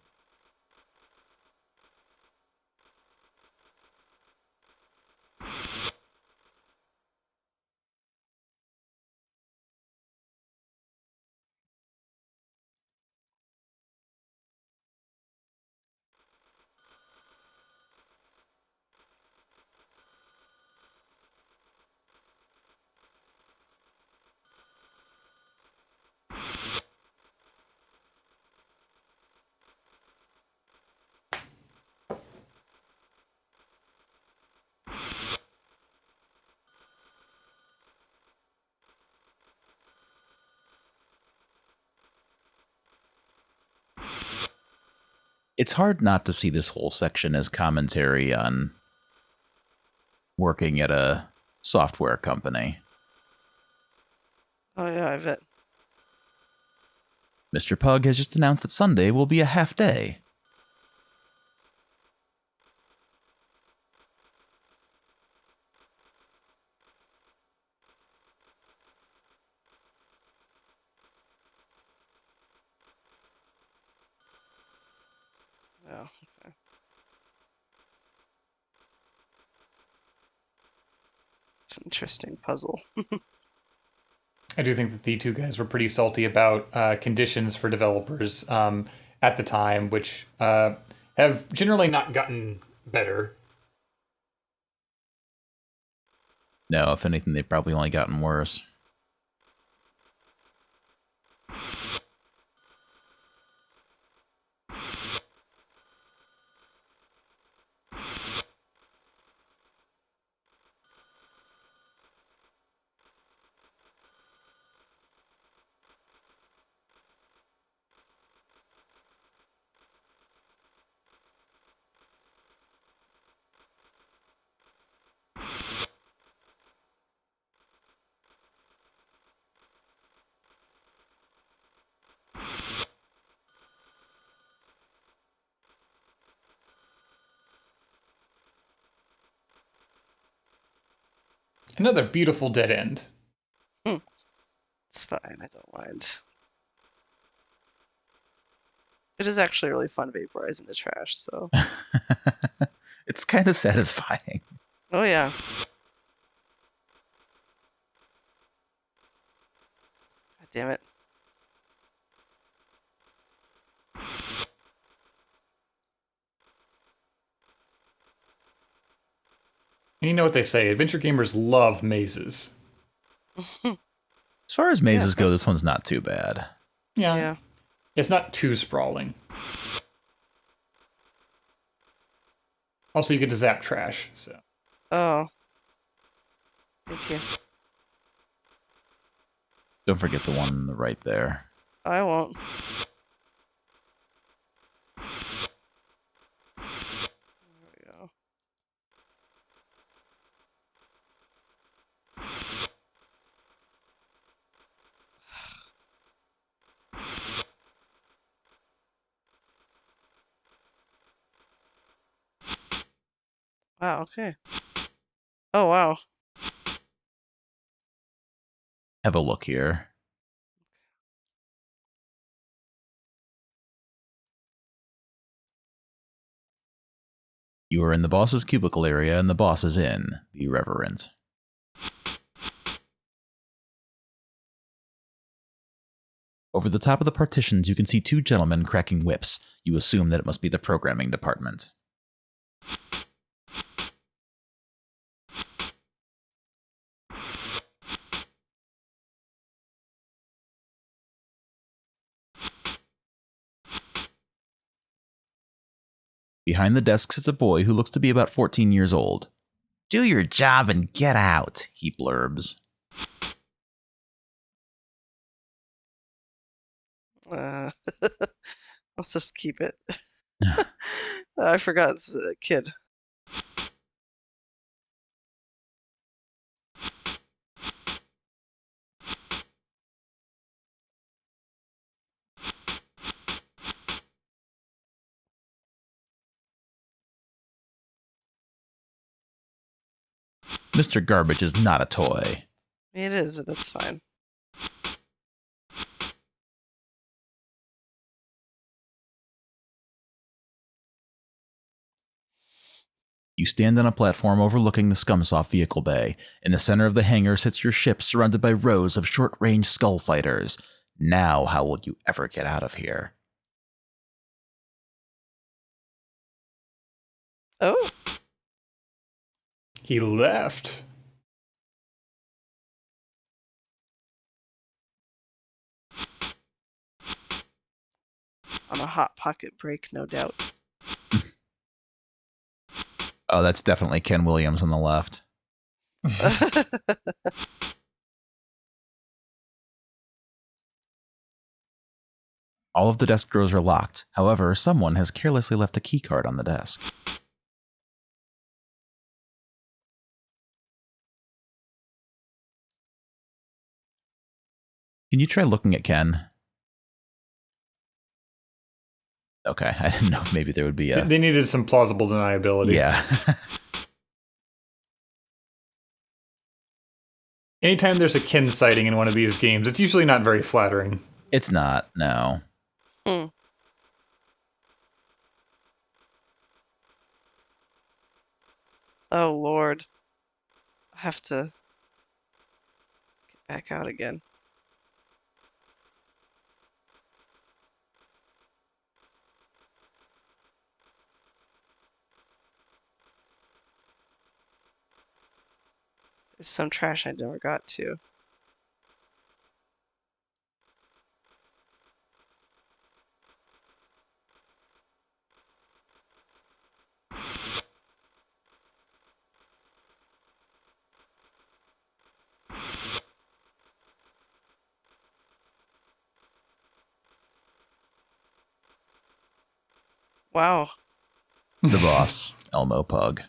It's hard not to see this whole section as commentary on working at a software company. Oh yeah, I bet. Mr. Pug has just announced that Sunday will be a half day. Oh, okay. It's an interesting puzzle. I do think that the two guys were pretty salty about conditions for developers at the time, which have generally not gotten better. No, if anything, they've probably only gotten worse. Another beautiful dead end. It's fine, I don't mind. It is actually really fun vaporizing the trash, so. It's kind of satisfying. Oh yeah. God damn it. And you know what they say, adventure gamers love mazes. As far as Yeah, mazes of go, course. this one's not too bad. Yeah. Yeah. It's not too sprawling. Also, you get to zap trash, so. Oh. Thank you. Don't forget the one on the right there. I won't. There we go. Wow, okay. Oh wow. have a look here. You are in the boss's cubicle area, and the boss is in. Be reverent. Over the top of the partitions, you can see two gentlemen cracking whips. You assume that it must be the programming department. Behind the desk sits a boy who looks to be about 14 years old. "Do your job and get out," he blurbs. Let's just keep it. I forgot it's a kid. Mr. Garbage is not a toy. It is, but that's fine. You stand on a platform overlooking the Scumsoft vehicle bay. In the center of the hangar sits your ship surrounded by rows of short-range skull fighters. Now, how will you ever get out of here? Oh, He left. on a hot pocket break, no doubt. Oh, that's definitely Ken Williams on the left. All of the desk drawers are locked. However, someone has carelessly left a keycard on the desk. Can you try looking at Ken? Okay, I didn't know if maybe there would be a... They needed some plausible deniability. Yeah. Anytime there's a kin sighting in one of these games, it's usually not very flattering. It's not, no. Oh, Lord. I have to get back out again. There's some trash I never got to. Wow. The boss, Elmo Pug.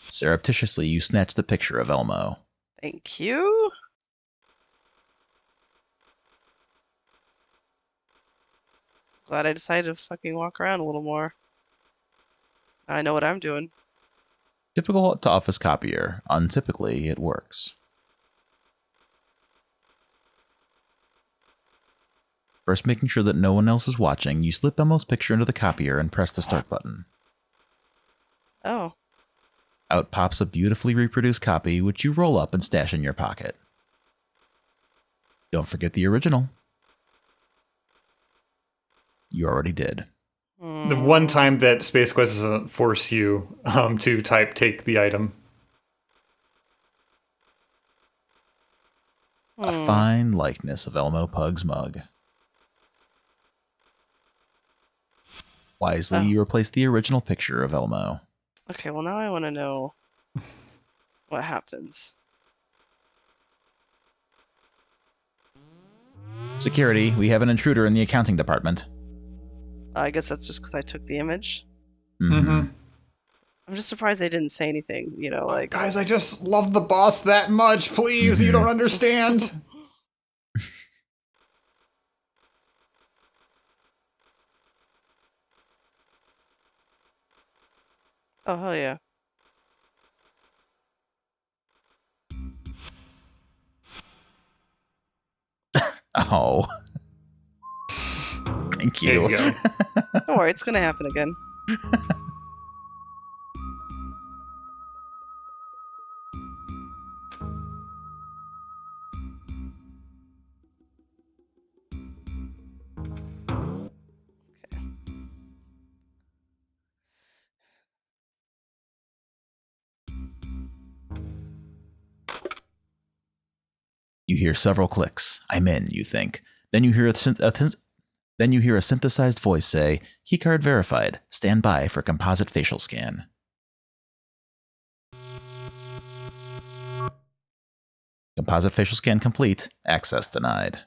Surreptitiously, you snatch the picture of Elmo. Thank you. Glad I decided to fucking walk around a little more. I know what I'm doing. Typical to office copier. Untypically, it works. First, making sure that no one else is watching, you slip Elmo's picture into the copier and press the start button. Oh. Out pops a beautifully reproduced copy, which you roll up and stash in your pocket. Don't forget the original. You already did. The one time that Space Quest doesn't force you to type take the item. A fine likeness of Elmo Pug's mug. Wisely, you replace the original picture of Elmo. Okay, well now I want to know what happens. Security, we have an intruder in the accounting department. I guess that's just because I took the image. Mm-hmm. I'm just surprised they didn't say anything, you know, like... Guys, I just love the boss that much. Please, you don't understand. Oh, hell yeah. Oh. Thank There you. you go. Don't worry, it's gonna happen again. You hear several clicks. I'm in, you think. Then you hear a synthesized voice say, "Keycard verified. Stand by for composite facial scan." Composite facial scan complete. Access denied.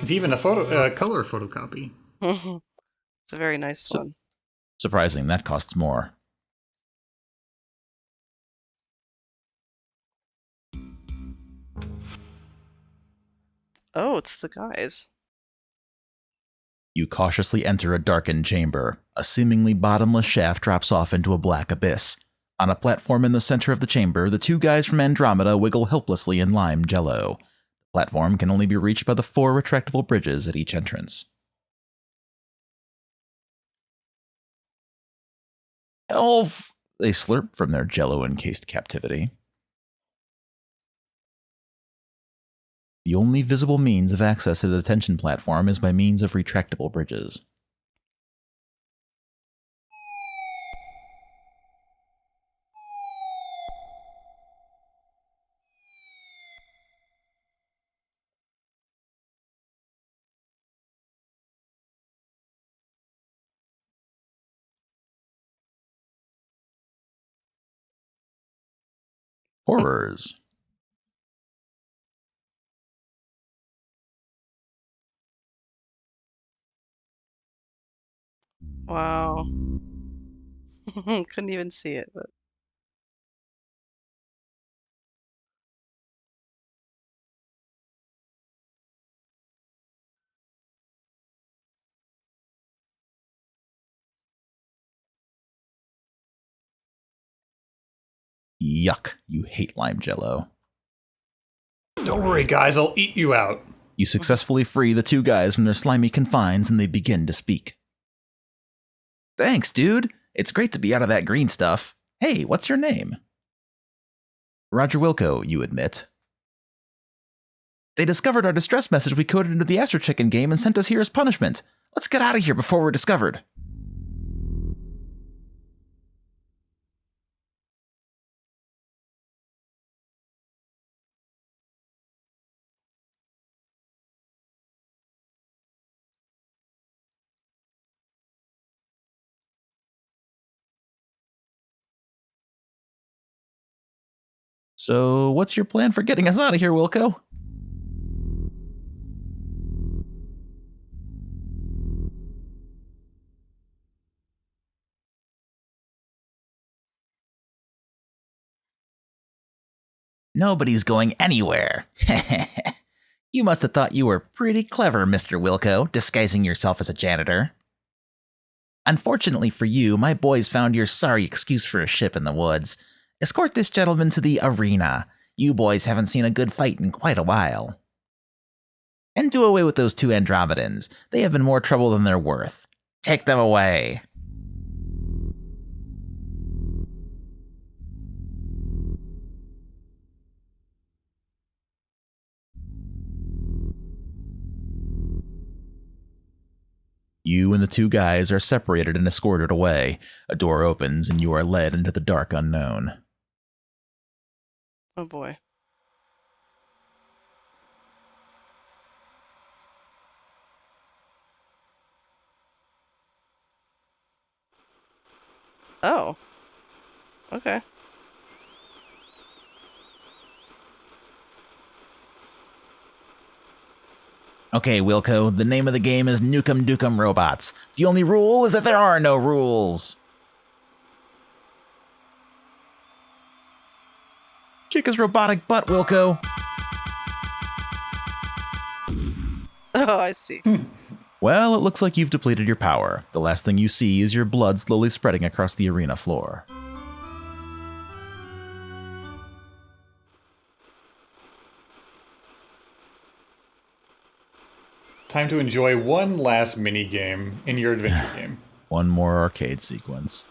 It's even a color photocopy. It's a very nice one. Surprising, that costs more. Oh, it's the guys. You cautiously enter a darkened chamber. A seemingly bottomless shaft drops off into a black abyss. On a platform in the center of the chamber, the two guys from Andromeda wiggle helplessly in lime jello. The platform can only be reached by the 4 retractable bridges at each entrance. Elf! They slurp from their jello-encased captivity. The only visible means of access to the detention platform is by means of retractable bridges. Horrors. Wow. Couldn't even see it, but Yuck, you hate lime jello. Don't worry, guys. I'll eat you out. You successfully free the two guys from their slimy confines and they begin to speak. Thanks, dude. It's great to be out of that green stuff. Hey, what's your name? Roger Wilco, you admit. They discovered our distress message we coded into the Astro Chicken game and sent us here as punishment. Let's get out of here before we're discovered. So, what's your plan for getting us out of here, Wilco? Nobody's going anywhere. You must have thought you were pretty clever, Mr. Wilco, disguising yourself as a janitor. Unfortunately for you, my boys found your sorry excuse for a ship in the woods. Escort this gentleman to the arena. You boys haven't seen a good fight in quite a while. And do away with those 2 Andromedans. They have been more trouble than they're worth. Take them away. You and the 2 guys are separated and escorted away. A door opens and you are led into the dark unknown. oh boy. Oh. Okay. Okay, Wilco, the name of the game is Nukem Dukem Robots. The only rule is that there are no rules. Kick his robotic butt, Wilco. Oh, I see. Well, it looks like you've depleted your power. The last thing you see is your blood slowly spreading across the arena floor. Time to enjoy one last mini game in your adventure game. One more arcade sequence.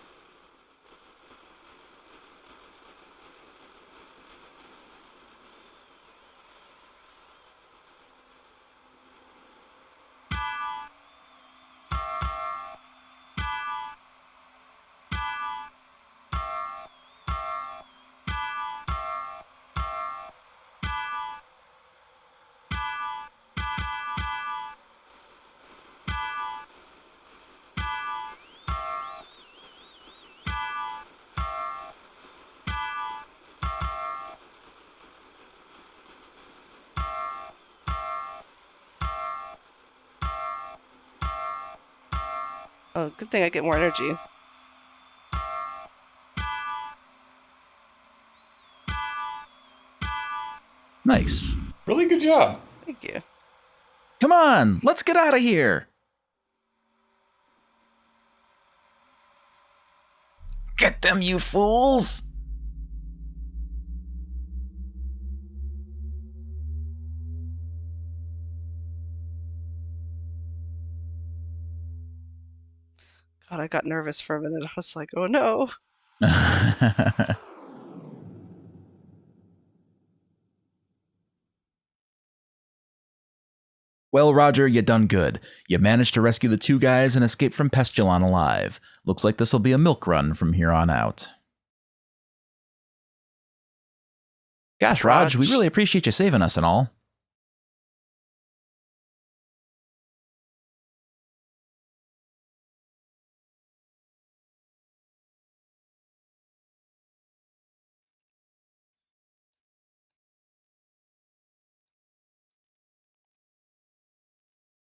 Oh, good thing I get more energy. Nice. Really good job. Thank you. Come on, let's get out of here. Get them, you fools! God, I got nervous for a minute. I was like, oh no. Well, Roger, you done good. You managed to rescue the two guys and escape from Pest-sou-lon alive. Looks like this'll be a milk run from here on out. Gosh, Raj, we really appreciate you saving us and all.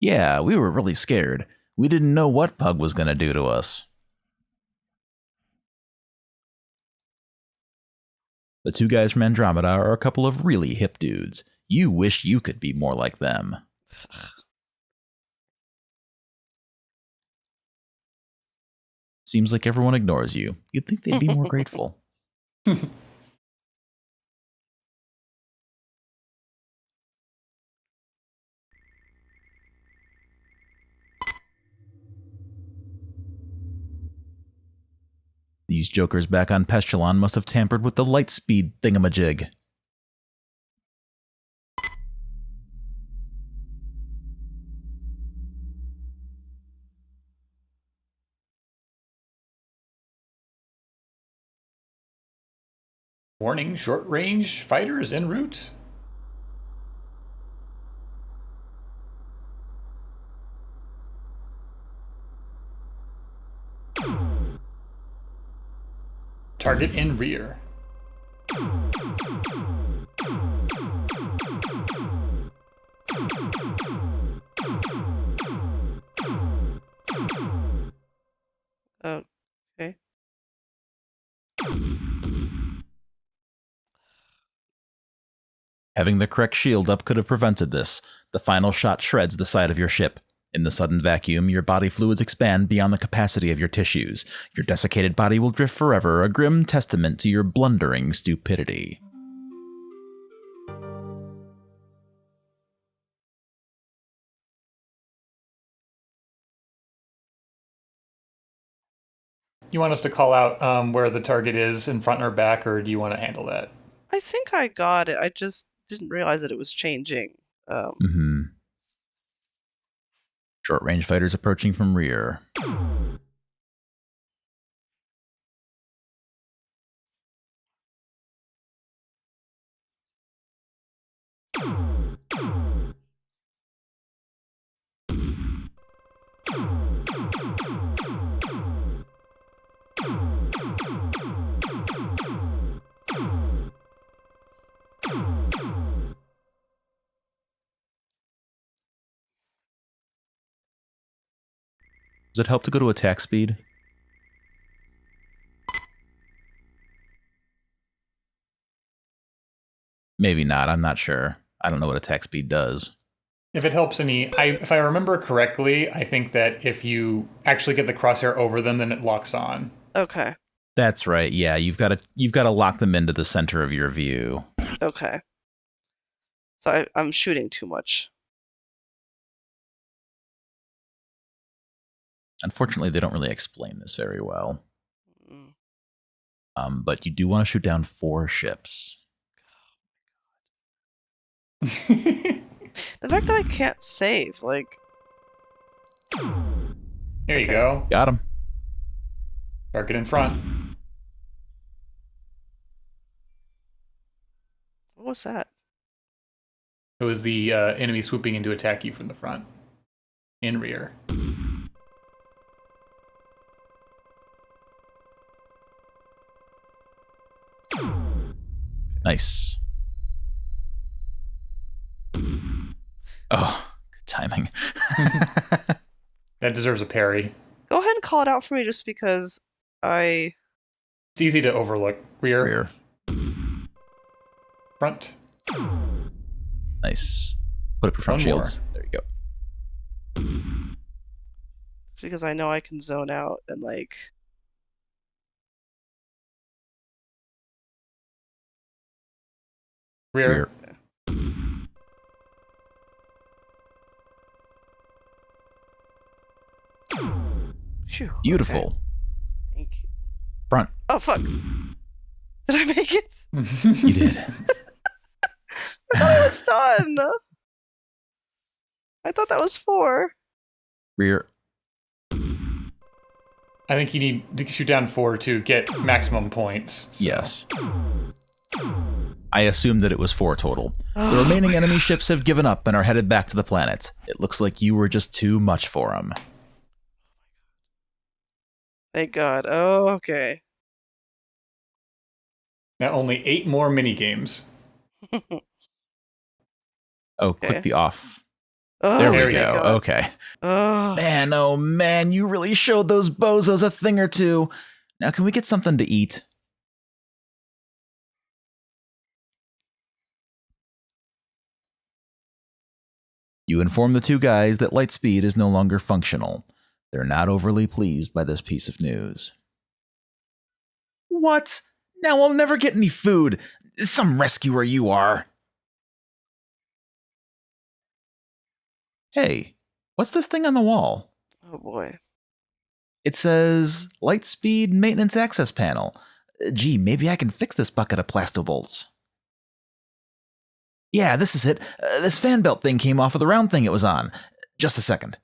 Yeah, we were really scared. We didn't know what Pug was going to do to us. The two guys from Andromeda are a couple of really hip dudes. You wish you could be more like them. Seems like everyone ignores you. You'd think they'd be more grateful. These jokers back on Pest-sou-lon must have tampered with the light speed thingamajig. Warning, short-range fighters en route. Target in rear. Okay. Having the correct shield up could have prevented this. The final shot shreds the side of your ship. In the sudden vacuum, your body fluids expand beyond the capacity of your tissues. Your desiccated body will drift forever, a grim testament to your blundering stupidity. You want us to call out where the target is in front or back, or do you want to handle that? I think I got it. I just didn't realize that it was changing. Short-range fighters approaching from rear. Does it help to go to attack speed? Maybe not, I'm not sure. I don't know what attack speed does. If it helps any, if I remember correctly, I think that if you actually get the crosshair over them, then it locks on. Okay. That's right. Yeah, you've got to lock them into the center of your view. Okay. So I'm shooting too much. Unfortunately, they don't really explain this very well. Mm. But you do want to shoot down 4 ships. The fact that I can't save, like... There you Okay. go. Got him. Target in front. What was that? It was the enemy swooping in to attack you from the front. In rear. Nice. Oh, good timing. That deserves a parry. Go ahead and call it out for me just because I... It's easy to overlook. Rear. Front. Nice. Put up your front One shields. more. There you go. It's because I know I can zone out and, like... Rear. Phew, Beautiful. okay. Thank you. Front. Oh, fuck. Did I make it? You did. I thought I was done. I thought that was 4. Rear. I think you need to shoot down 4 to get maximum points. So. Yes. I assumed that it was 4 total. The remaining enemy ships have given up and are headed back to the planet. It looks like you were just too much for them. Thank God. Oh, okay. Now only 8 more minigames. Oh, Okay. click the off. Oh, There there we you go. God. Okay. Oh. Man, oh man, you really showed those bozos a thing or two. Now, can we get something to eat? You inform the 2 guys that Lightspeed is no longer functional. They're not overly pleased by this piece of news. What? Now I'll never get any food. Some rescuer you are. Hey, what's this thing on the wall? Oh, boy. It says Lightspeed Maintenance Access Panel. Gee, maybe I can fix this bucket of plastobolts. Yeah, this is it. This fan belt thing came off of the round thing it was on. Just a second.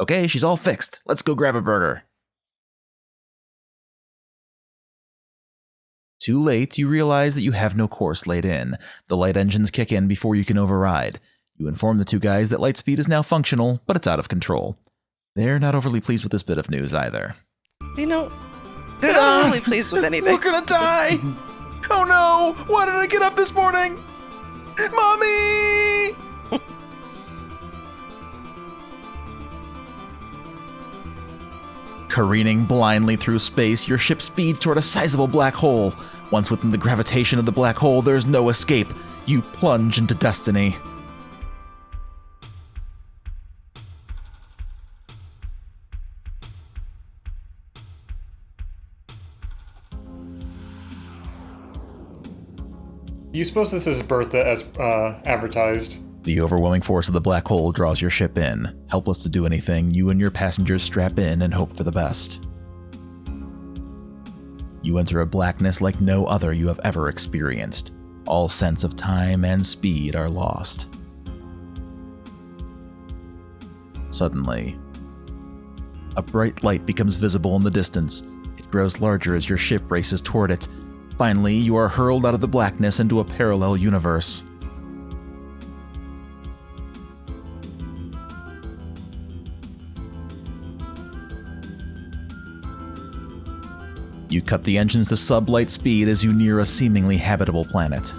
Okay, she's all fixed. Let's go grab a burger. Too late, you realize that you have no course laid in. The light engines kick in before you can override. You inform the 2 guys that Lightspeed is now functional, but it's out of control. They're not overly pleased with this bit of news either. You know, they're not really pleased with anything. We're gonna die! Oh no! Why did I get up this morning? Mommy! Careening blindly through space, your ship speeds toward a sizable black hole. Once within the gravitation of the black hole, there's no escape. You plunge into destiny. You suppose this is Bertha as advertised? The overwhelming force of the black hole draws your ship in. Helpless to do anything, you and your passengers strap in and hope for the best. You enter a blackness like no other you have ever experienced. All sense of time and speed are lost. Suddenly, a bright light becomes visible in the distance. It grows larger as your ship races toward it. Finally, you are hurled out of the blackness into a parallel universe. You cut the engines to sub-light speed as you near a seemingly habitable planet.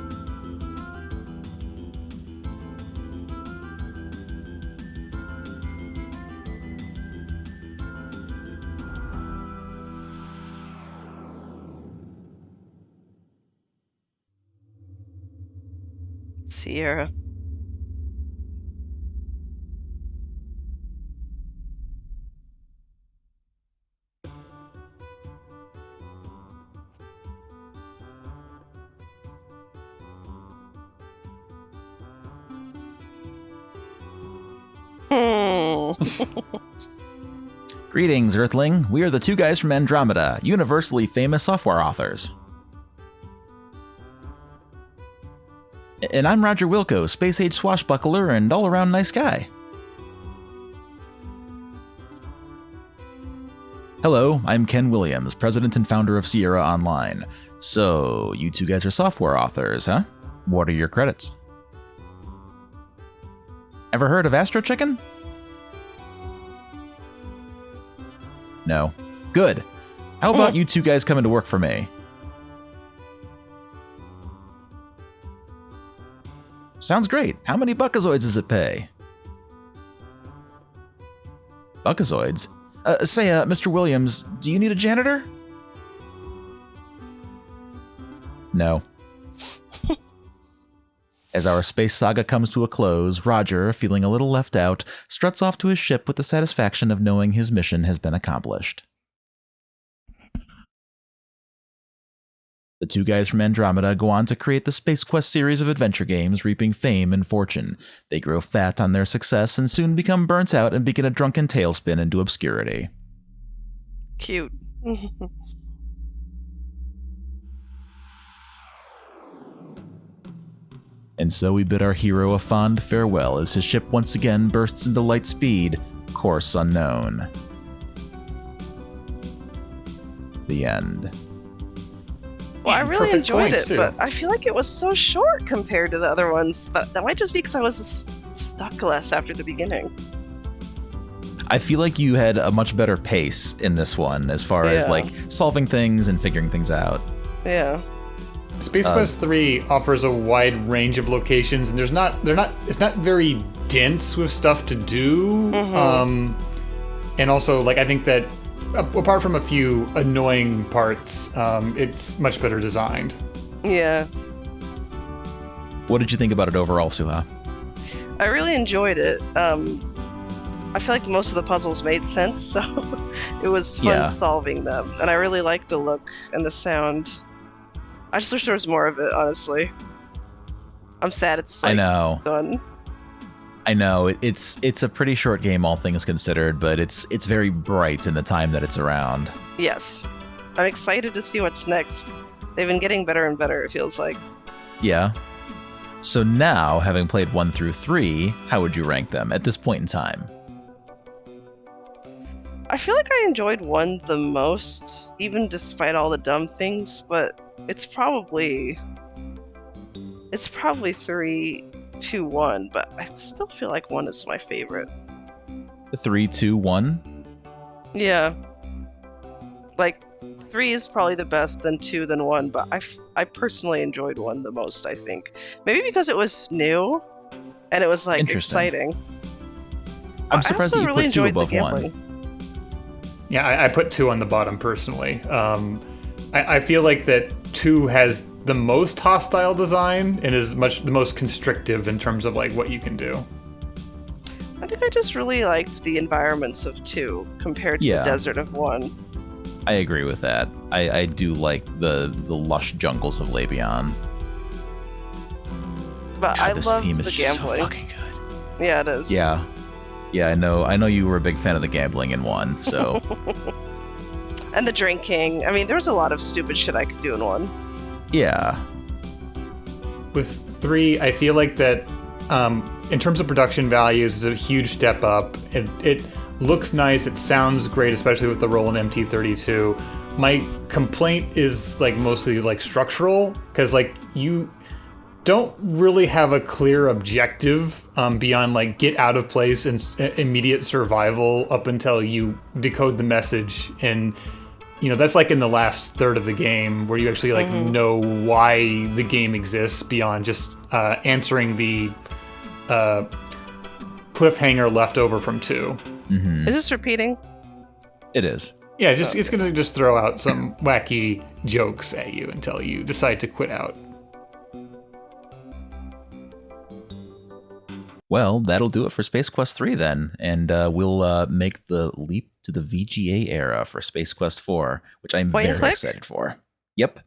Sierra. Greetings, Earthling. We are the two guys from Andromeda, universally famous software authors. And I'm Roger Wilco, space-age swashbuckler and all-around nice guy. Hello, I'm Ken Williams, president and founder of Sierra Online. So, you two guys are software authors, huh? What are your credits? Ever heard of Astro Chicken? No. Good. How about you two guys coming to work for me? Sounds great. How many buckazoids does it pay? Buckazoids? Mr. Williams, do you need a janitor? No. As our space saga comes to a close, Roger, feeling a little left out, struts off to his ship with the satisfaction of knowing his mission has been accomplished. The two guys from Andromeda go on to create the Space Quest series of adventure games, reaping fame and fortune. They grow fat on their success and soon become burnt out and begin a drunken tailspin into obscurity. Cute. And so we bid our hero a fond farewell as his ship once again bursts into light speed, course unknown. The end. Well, I really enjoyed it, too. but I feel like it was so short compared to the other ones. But that might just be because I was stuck less after the beginning. I feel like you had a much better pace in this one as far as like solving things and figuring things out. Yeah. Space Quest 3 offers a wide range of locations, and it's not very dense with stuff to do. And also, like, I think that apart from a few annoying parts, it's much better designed. Yeah. What did you think about it overall, Souha? I really enjoyed it. I feel like most of the puzzles made sense, so it was fun solving them. And I really liked the look and the sound. I just wish there was more of it, honestly. I'm sad it's like, done. I know it's a pretty short game, all things considered, but it's very bright in the time that it's around. Yes, I'm excited to see what's next. They've been getting better and better, it feels like. Yeah. So now, having played 1 through 3, how would you rank them at this point in time? I feel like I enjoyed 1 the most, even despite all the dumb things, but it's probably 3, 2, 1, but I still feel like 1 is my favorite. 3, 2, 1? Yeah. Like, 3 is probably the best, then 2, then 1, but I personally enjoyed 1 the most, I think. Maybe because it was new, and it was, like, exciting. I'm surprised that you put 2 above 1. Yeah, I put 2 on the bottom, personally. I feel like that 2 has the most hostile design and is the most constrictive in terms of like what you can do. I think I just really liked the environments of 2 compared to the desert of 1. I agree with that. I do like the lush jungles of Labion. But God, I this love theme the is just gambling. so fucking good. Yeah, it is. Yeah, I know you were a big fan of the gambling in 1, so. And the drinking. I mean, there's a lot of stupid shit I could do in 1. Yeah. With 3, I feel like that in terms of production values is a huge step up. It looks nice, it sounds great, especially with the Roland MT32. My complaint is like mostly like structural, because like you don't really have a clear objective beyond like get out of place and immediate survival up until you decode the message. And that's like in the last third of the game where you actually like know why the game exists beyond just answering the cliffhanger left over from 2. Mm-hmm. Is this repeating? It is. Yeah, it's gonna just throw out some wacky jokes at you until you decide to quit out. Well, that'll do it for Space Quest 3 then, and we'll make the leap to the VGA era for Space Quest 4, which I'm Point and very click? excited for. Yep.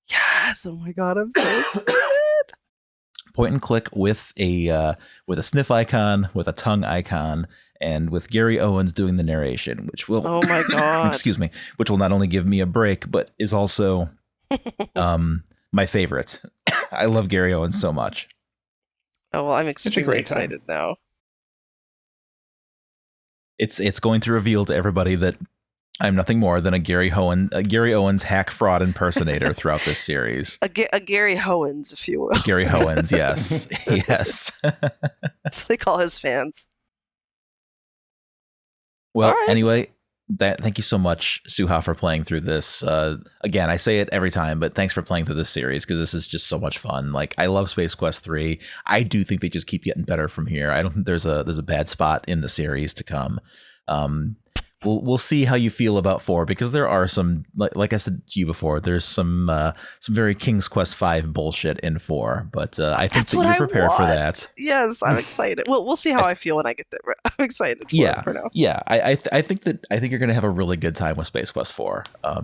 Yes! Oh my god, I'm so excited. Point and click with a sniff icon, with a tongue icon, and with Gary Owens doing the narration, which will Oh my god. excuse me, which will not only give me a break, but is also my favorite. I love Gary Owens so much. Oh well, I'm extremely great time. excited now. It's going to reveal to everybody that I'm nothing more than a Gary Owens hack fraud impersonator throughout this series. A Gary Owens, if you will. Gary Owens, yes. Yes. That's what they call his fans. Well, right. anyway, thank you so much, Souha, for playing through this. Again, I say it every time, but thanks for playing through this series because this is just so much fun. Like, I love Space Quest 3. I do think they just keep getting better from here. I don't think there's a bad spot in the series to come. We'll see how you feel about 4 because there are some, like I said to you before, there's some very King's Quest 5 bullshit in 4, but I think that you're prepared for that. Yes, I'm excited. We'll see how I feel when I get there. I'm excited for now. Yeah. I think you're gonna have a really good time with Space Quest 4.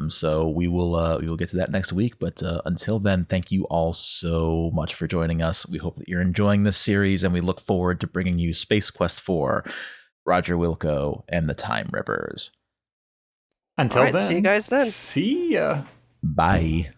So we will get to that next week. But until then, thank you all so much for joining us. We hope that you're enjoying this series, and we look forward to bringing you Space Quest 4. Roger Wilco and the Time Rippers. Until then, see you guys then. See ya. Bye.